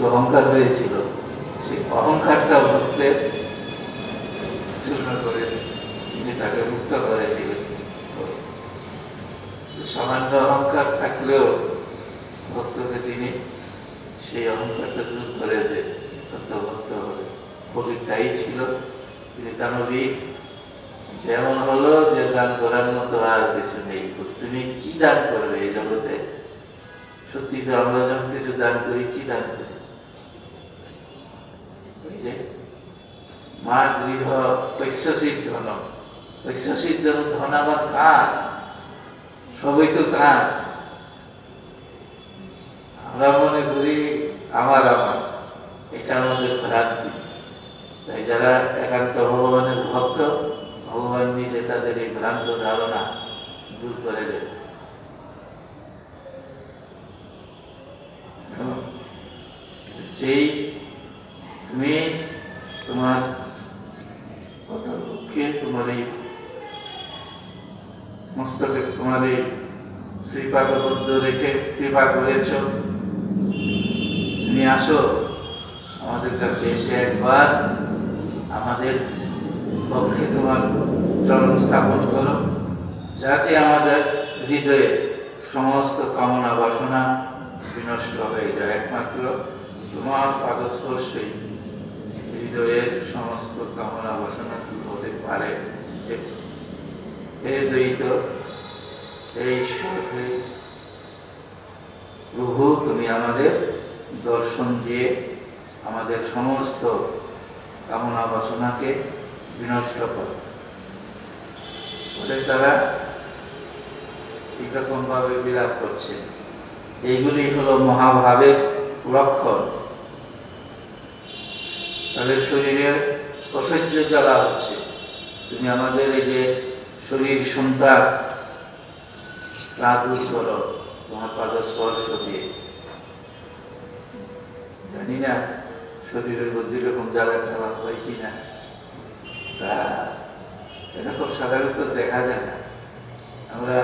অহংকার হয়েছিল, সেই অহংকারটা ভক্তের চূর্ণ করে তিনি তাকে মুক্ত করে দিলেন। সামান্য অহংকার থাকলেও ভক্তকে তিনি সেই অহংকারটা দূর করে দেন, ভক্ত হবে। কবির তাই ছিল, তিনি দানবী যেমন হলো যে দান করার মতো আর কিছু নেই। তুমি কি দান করবে এই জগতে? সত্যি তো আমরা যখন কিছু দান করি, কি দান করি? মা গৃহ ঐশ্বসিক ধন, ঐশ্বসিক ধন আবার কাজ, সবই তো কাজ। আমরা মনে করি আমার আমার, এটা আমাদের ভ্রান্তি। তাই যারা একান্ত ভগবানের ভক্ত, ভগবান নিজে তাদের এই ভ্রান্ত ধারণা দূর করে দেবে। যেই তুমি তোমার তোমার এই মস্তকে তোমার এই শ্রীপাদবদ্ধ রেখে কৃপা করেছ, তুমি আসো আমাদের কাছে, এসে একবার আমাদের পক্ষে তোমার চরণ স্থাপন করো, যাতে আমাদের হৃদয়ে সমস্ত কামনা বাসনা বিনষ্ট হয়ে যায়। একমাত্র তোমার পাদস্পর্শেই হৃদয়ের সমস্ত কামনা বাসনা দূর হতে পারে। হে দ্বৈত, এই প্রভু, তুমি আমাদের দর্শন দিয়ে আমাদের সমস্ত কামনা বাসনাকে বিনষ্ট করো। ওদের তারা এরকম ভাবে বিলাপ করছে। এইগুলি হলো মহাভাবের লক্ষণ। তাদের শরীরে অসহ্য জ্বালা হচ্ছে, তুমি আমাদের এই যে শরীর সন্তান তা দূর করো তোমার পাদস্পর্শ দিয়ে। জানি না শরীরের মধ্যে এরকম জ্বালা জ্বালা হয় কিনা, তা এরকম সাধারণত দেখা যায় না। আমরা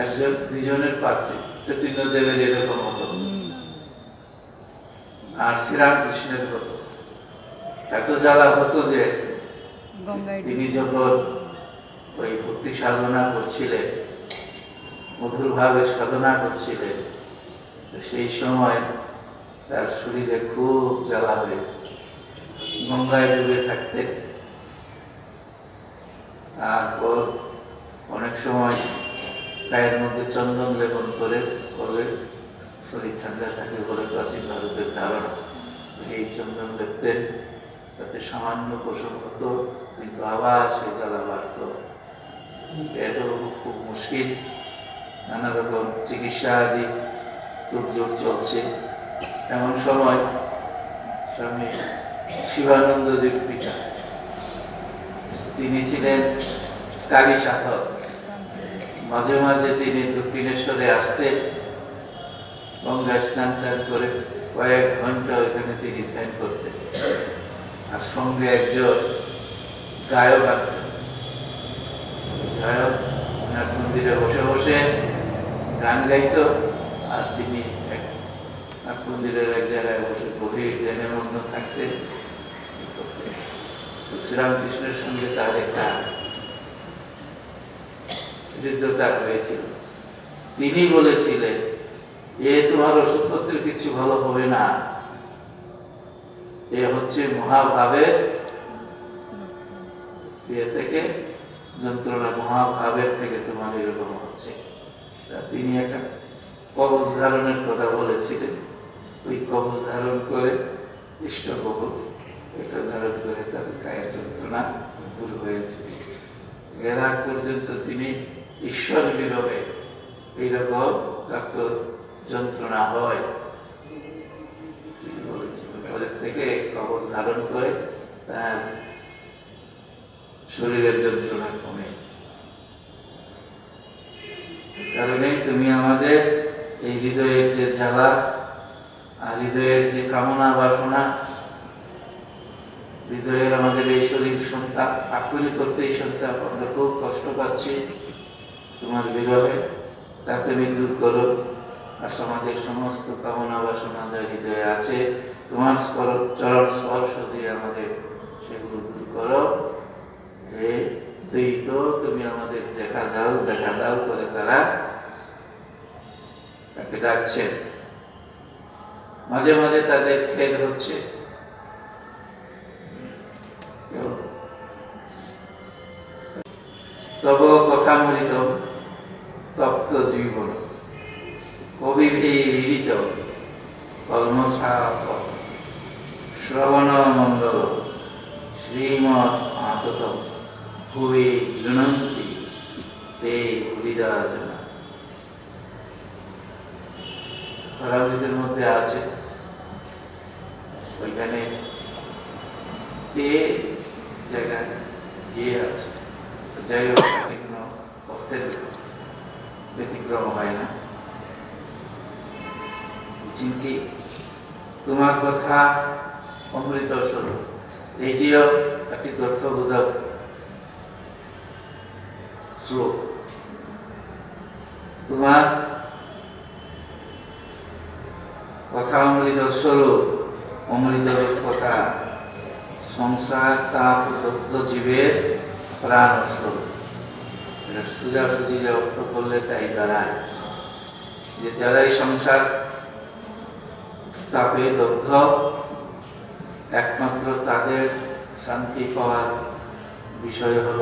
একজন দুজনের পাচ্ছি, চৈতন্যদেবের এরকম হতো, আর শ্রীরামকৃষ্ণের হতো। এত জ্বালা হতো যে তিনি যখন ওই ভক্তি সাধনা করছিলেন, মধুর ভাবে সাধনা করছিলেন, সেই সময় তার শরীরে খুব জ্বালা হয়েছে। গঙ্গায় ডুবে থাকতেন, তারপর অনেক সময় গায়ের মধ্যে চন্দন লেপন করে শরীর ঠান্ডা থাকে বলে প্রাচীন ভারতের ধারণা। এই চন্দন লেপতেন, তাতে সামান্য পোষণ হতো, কিন্তু আবার সেই জ্বালা বাড়ত। এটা খুব মুশকিল, নানা রকম চিকিৎসা আদি তোড়জোড় চলছে। এমন সময় স্বামী শিবানন্দজির পিতা, তিনি ছিলেন কালী সাধক। মাঝে মাঝে তিনি দক্ষিণেশ্বরে আসতেন, গঙ্গায় স্নান টান করে কয়েক ঘন্টা ওইখানে তিনি ধ্যান করতেন। আর সঙ্গে একজন গায়ক আনতেন। গায়ক ওনার মন্দিরে বসে বসে গান গাইত, আর তিনি মন্দিরের এক জায়গায় বসে গভীর ধ্যানে মগ্ন থাকতেন। শ্রীরামকৃষ্ণের সঙ্গে তার একটা হৃদ্যতা হয়েছিল। তিনি বলেছিলেন, এ তোমার ওষুধপত্রের কিছু ভালো হবে না, এ হচ্ছে মহাভাবের ইয়ে থেকে যন্ত্রণা, মহাভাবের থেকে তোমার এরকম হচ্ছে। তিনি একটা কবচ ধারণের কথা বলেছিলেন। ওই কবচ ধারণ করে, ইষ্ট কবচ, এটা ধারণ করে তার গায়ের যন্ত্রণা দূর হয়েছে। এর আগ পর্যন্ত তিনি ঈশ্বর বিরহে এইরকম রক্ত যন্ত্রণা হয় তিনি বলেছিলেন। পরের থেকে কবচ ধারণ করে তার শরীরের যন্ত্রণা কমে। কারণে তুমি আমাদের এই হৃদয়ের যে জ্বালা আর হৃদয়ের যে কামনা বাসনা, হৃদয়ের আমাদের এই শরীর সন্তাপ আকুলি করতে, এই সন্তাপ আমরা খুব কষ্ট পাচ্ছি তোমার বিরহে, তা তুমি দূর করো। আর সমাজের সমস্ত কামনা বাসনা যা হৃদয়ে আছে, তোমার চরণ স্পর্শ দিয়ে আমাদের সেগুলো দূর করো। তুমি আমাদের দেখা দাও করে তারা তাকে ডাকছেন। মাঝে মাঝে তাদের খেদ হচ্ছে, তব কথামৃত তপ্ত জীবন কবিভিরিত কলমসাপ শ্রবণ মঙ্গল শ্রীমৎ আতত ভুবি গৃণন্তি তে হৃদয়জনা। খরাবৃতের মধ্যে আছে, ওইখানে তে জায়গায় যে আছে, যাই হোক কোনো অর্থের ব্যতিক্রম হয় না। চিন্তি তোমার কথা অমৃত স্বরূপ, এইটিও একটি তথ্যবোধক শ্লোক। তোমার কথা অমৃত স্বরূপ, অমৃত কথা, সংসার তাপ দগ্ধ জীবের প্রাণ স্বরূপ। এটা সোজাসুজি অর্থ করলে তাই দাঁড়ায় যে যারাই সংসার তাপে দগ্ধ, একমাত্র তাদের শান্তি পাওয়ার বিষয় হল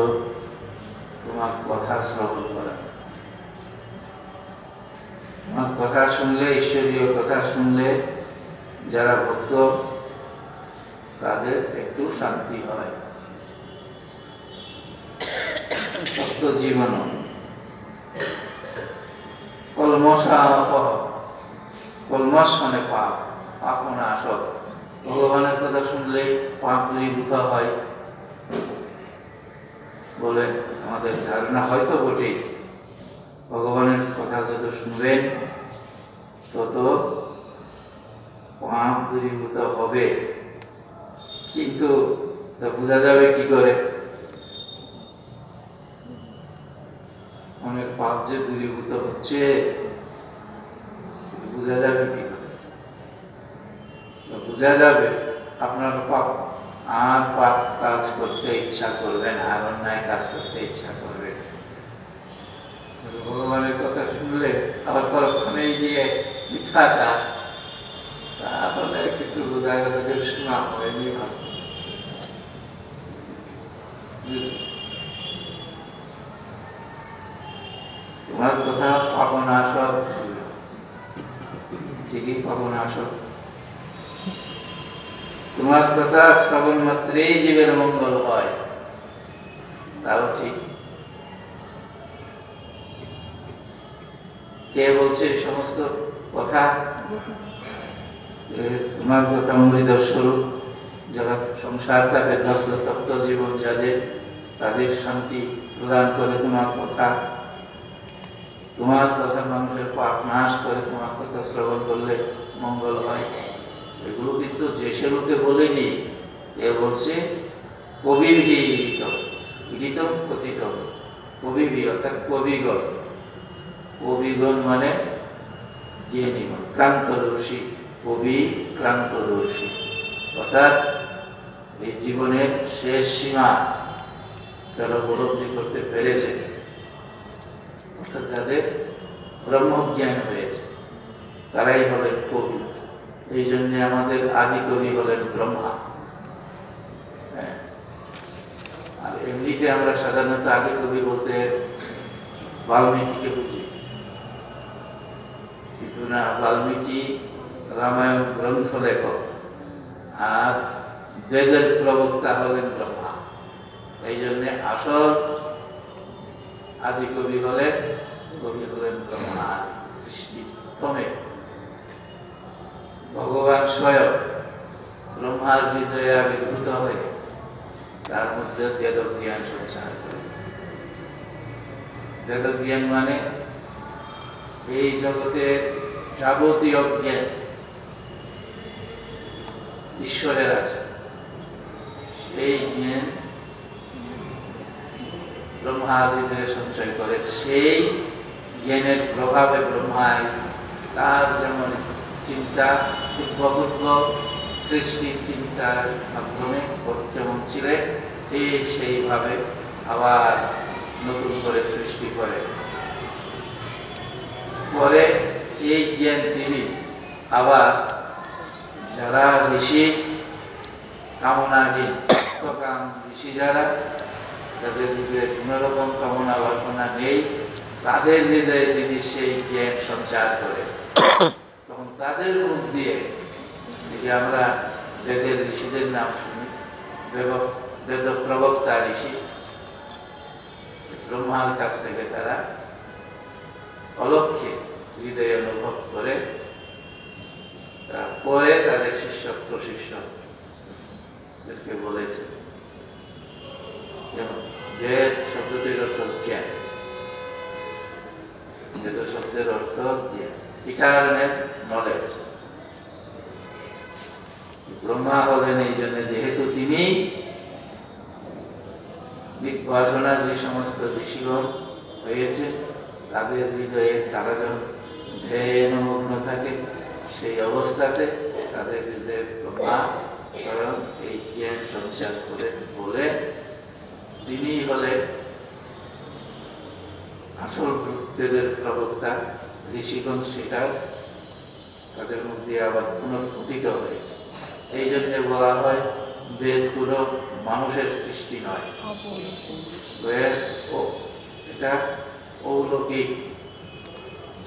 তোমার কথা শ্রবণ করা। তোমার কথা শুনলে, ঈশ্বরীয় কথা শুনলে যারা ভক্ত, তাদের একটু শান্তি হয়। ভক্ত জীবন কলমস মানে পাপ, পাপ নাশক। ভগবানের কথা শুনলে পাপ দূরীভূত হয় বলে আমাদের ধারণা হয়তো বটে। ভগবানের কথা যত শুনবেন তত পাপ দূরীভূত হবে, কিন্তু তা বোঝা যাবে কি করে? অনেক পাপ যে দূরীভূত হচ্ছে বোঝা যাবে কি করে? বোঝা যাবে আপনার পাপ আর পাপ কাজ করতে ইচ্ছা করবেন, আর অন্যায় কাজ করতে ইচ্ছা করবে। ভগবানের কথা শুনলে আবার পরক্ষণেই গিয়ে মিথ্যাচার, তাহলে কিন্তু বোঝা গেল যে শোনা হয়নি ভালো। তোমার কথা পাপনাশক, ঠিকই পাপনাশক। তোমার কথা শ্রবণ মাত্রেই জীবের মঙ্গল হয়, তাও ঠিক। কে বলছে এই সমস্ত কথা? তোমার কথা অমৃত স্বরূপ, যারা সংসার তাকে তপ্ত জীবন যাদের, তাদের শান্তি প্রদান করে তোমার কথা। তোমার কথা মানুষের পাপ নাশ করে, তোমার কথা শ্রবণ করলে মঙ্গল হয়। এগুলো কিন্তু যে সে লোকে বলেনি, এ বলছে কবির গীতম কথিত, কবি অর্থাৎ কবিগণ। কবিগণ মানে জ্ঞানীগণ, ক্রান্তদর্শী কবি, ক্রান্তদর্শী অর্থাৎ এই জীবনের শেষ সীমা যারা উপলব্ধি করতে পেরেছে, অর্থাৎ যাদের ব্রহ্মজ্ঞান হয়েছে, তারাই হলেন কবি। এই জন্য আমাদের আদি কবি হলেন ব্রহ্মা। আর এমনিতে আমরা সাধারণত আদি কবি বলতে বাল্মীকিকে বুঝি, কিন্তু না, বাল্মীকি রামায়ণ গ্রন্থ লেখক, আর বেদের প্রবক্তা হলেন ব্রহ্মা। এই জন্য আসল আদি কবি হলেন ব্রহ্মা। সৃষ্টি প্রথমে ভগবান স্বয়ং ব্রহ্মার হৃদয়ে আবির্ভূত হয়ে তার মধ্যে বেদ জ্ঞান সঞ্চার করে। বেদ জ্ঞান মানে এই জগতের যাবতীয় জ্ঞান ঈশ্বরের আছে, সেই জ্ঞান ব্রহ্মা হৃদয়ে সঞ্চয় করেন। সেই জ্ঞানের প্রভাবে ব্রহ্মায় তার যেমন চিন্তা পূর্ব সৃষ্টির চিন্তার মাধ্যমে যেমন ছিলেন, ঠিক সেইভাবে আবার নতুন করে সৃষ্টি করে। পরে এই জ্ঞান তিনি আবার যারা ঋষি কামনাহীন, ঋষি যারা, যাদের হৃদয়ে কোন রকম কামনা বাসনা নেই, তাদের হৃদয়ে তিনি সেই জ্ঞান সঞ্চার করে। তখন তাদের মুখ দিয়ে, যে আমরা বেদের ঋষিদের নাম শুনি, বেদ প্রবক্তা ঋষি, ব্রহ্মার কাছ থেকে তারা অলক্ষ্যে হৃদয়ে অনুভব করে, তারপরে তাদের শিষ্য প্রশিষ্যদেরকে বলেছে। যেমন বেদ শব্দটির অর্থ জ্ঞান, বেদ শব্দের অর্থ জ্ঞান, ইটারনেল নলেজ। ব্রহ্মা হলেন এই জন্য, যেহেতু তিনি বাসনা যে সমস্ত ঋষিগণ হয়েছে, তাদের হৃদয়ে তারা যখন ধ্যানমগ্ন থাকে, সেই অবস্থাতে তাদের হৃদয়ে ব্রহ্মা স্বয়ং এই জ্ঞান সঞ্চার করে বলে তিনি হলেন আসল বেদের প্রবক্তা। ঋষিগণ সেটা তাদের মধ্যে আবার পুনর্গঠিত হয়েছে। এই জন্য বলা হয় বেদ কোনো মানুষের সৃষ্টি নয়, এটা অলৌকিক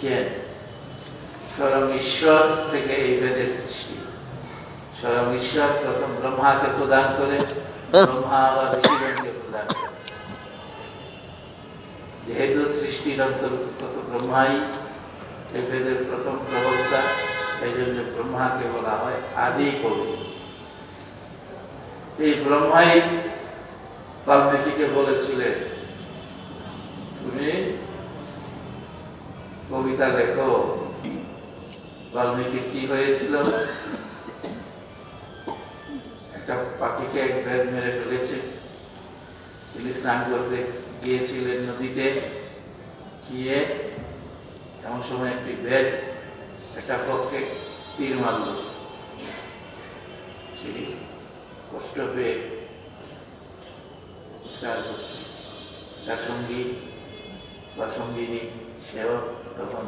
জ্ঞান, স্বয়ং ঈশ্বর থেকে এই বেদের সৃষ্টি। স্বয়ং ঈশ্বর প্রথম ব্রহ্মাকে প্রদান করে, ব্রহ্মা আবার ঋষিগণকে প্রদান করে। যেহেতু সৃষ্টির অন্তর্গত ব্রহ্মাই এই বেদের প্রথম প্রবক্তা, এই জন্য ব্রহ্মাকে বলা হয় আদি কবি। এই ব্রহ্মাই বাল্মীকিকে বলেছিলেন, তুমি কবিতা লেখো। বাল্মীকির কি হয়েছিল? একটা পাখিকে এক ব্যাগ মেরে ফেলেছে। তিনি স্নান করতে গিয়েছিলেন নদীতে, গিয়ে এমন সময় একটি ব্যাগ একটা পক্ষে তীর মারল। সেই কষ্ট পেয়ে তার সঙ্গী বা সঙ্গিনী সেও তখন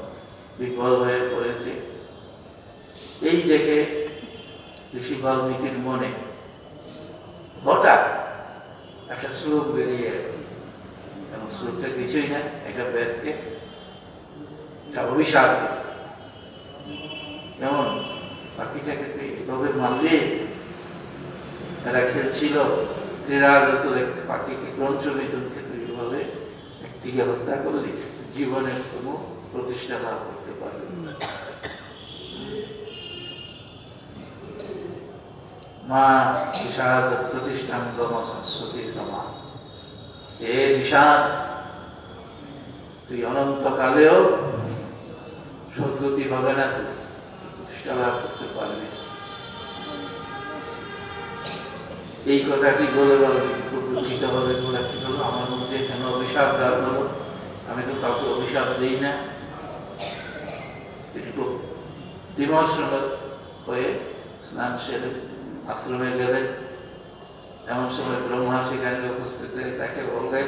বিফল হয়ে পড়েছে। এই দেখে ঋষি বাল্মীকির মনে হঠাৎ একটা শ্লোক বেরিয়ে, এবং শ্লোকটা কিছুই না, একটা বেদকে একটা অভিশাপ। যেমন পাখিটাকে এভাবে মারলে, তারা খেলছিল ক্রীড়াগত পাখিকে, গ্রন্থবিদুরকে তুই এভাবে একটিকে হত্যা করলি, জীবনের কোনো প্রতিষ্ঠা লাভ করতে পারবে না। মা বিষাদ প্রতিষ্ঠান সংস্কৃতি সমাজ, এ বিষাদ তুই অনন্তকালেও সদ্গতি হবে না, তুই প্রতিষ্ঠা লাভ করতে পারবি। এই কথাটি বলে খুব দুঃখিত হবে, বলে কি হলো আমার মধ্যে কেন অভিশাপ দেওয়া হলো? আমি তো কাউকে অভিশাপ দিই না। একটু বিমর্ষ হয়ে স্নান সেরে আশ্রমে গেলেন। এমন সময় ব্রহ্মা সেখানে উপস্থিত হয়ে তাকে বললেন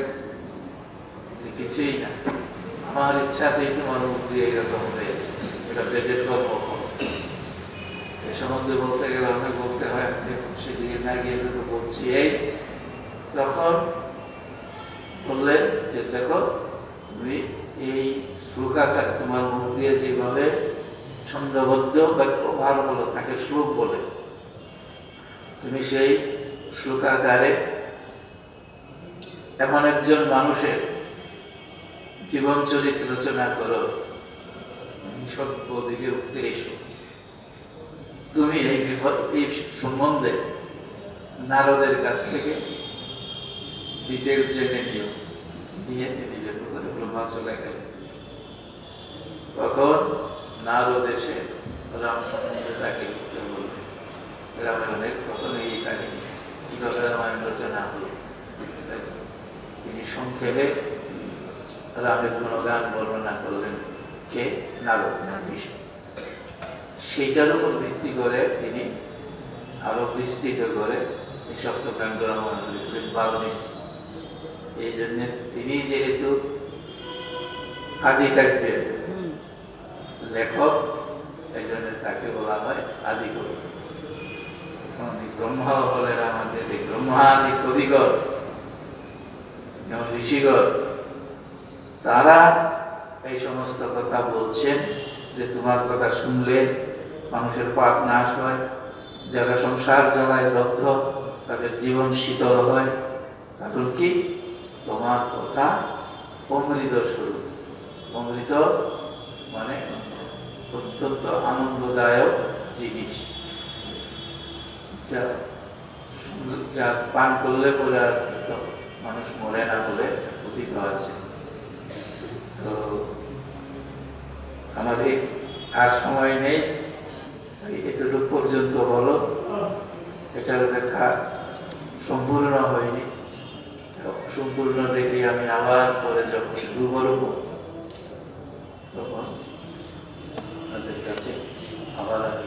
যে কিছুই না, আমার ইচ্ছাতেই তোমার মুখ দিয়ে এরকম হয়েছে, এটা বেদের কর্ম। এ সম্বন্ধে বলতে গেলে অনেক বলতে হয়, সেদিকে না গিয়ে তো বলছি। এই তখন বললেন যে দেখো, তুমি এই শ্লোকাকার তোমার মুখ দিয়ে যেভাবে ছন্দবদ্ধ বাক্য ভালো হলো, তাকে শ্লোক বলে, তুমি সেই শ্লোকাকারে এমন একজন মানুষের জীবন চরিত্র রচনা করো, সত্য দিকে উঠতে এসো। তুমি এই সম্বন্ধে নারদের কাছ থেকে ডিটেল জেনে নিও, নিয়ে তিনি যেতে করে ব্রহ্মা চলে গেল। তখন নারদ এসে রাম সম্বন্ধে তাকে বলবে, রামায়ণের তখন এই কাহিনী কিভাবে রামায়ণ রচনা হল। তিনি সংক্ষেপে রামের গুণগান বর্ণনা করলেন, কে? নারদ। সেইটার উপর ভিত্তি করে তিনি আরো বিস্তৃত করে এই সপ্তকাণ্ড রামায়ণ লিখলেন বাল্মীকি। এই জন্য তিনি যেহেতু আদি কাব্যের লেখক, এই জন্য তাকে বলা হয় আদি কবি। ব্রহ্মা বলেন আমাদের এই ব্রহ্মাদি কবিগণ, যেমন ঋষিগণ, তারা এই সমস্ত কথা বলছেন যে তোমার কথা শুনলে মানুষের পাপ নাশ হয়, যারা সংসার জ্বালায় দগ্ধ তাদের জীবন শীতল হয়। কারণ কি? তোমার কথা অমৃত স্বরূপ। অমৃত মানে অত্যন্ত আনন্দদায়ক জিনিস, যা পান করলে পরে আর মানুষ মরে না বলে কথিত আছে। তো আমাদের আর সময় নেই, এতটুকু পর্যন্ত হলো। এটার ব্যাখ্যা সম্পূর্ণ হয়নি, সম্পূর্ণ দেখে আমি আবার পরে যখন শুরু করবো তখন আপনাদের কাছে আবার আমি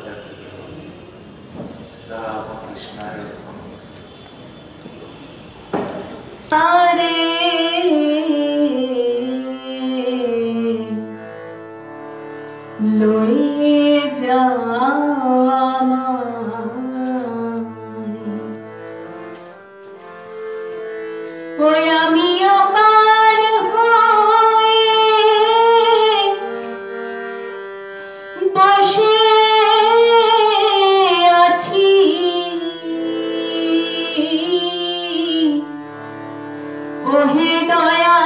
রামকৃষ্ণায় লয়ে যা ওই আমিও পার হয়ে বসে আছি, ওহে দয়া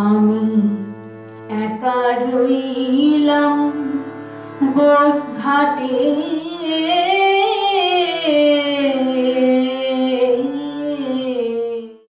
আমি একা রইলাম বোট ঘাটে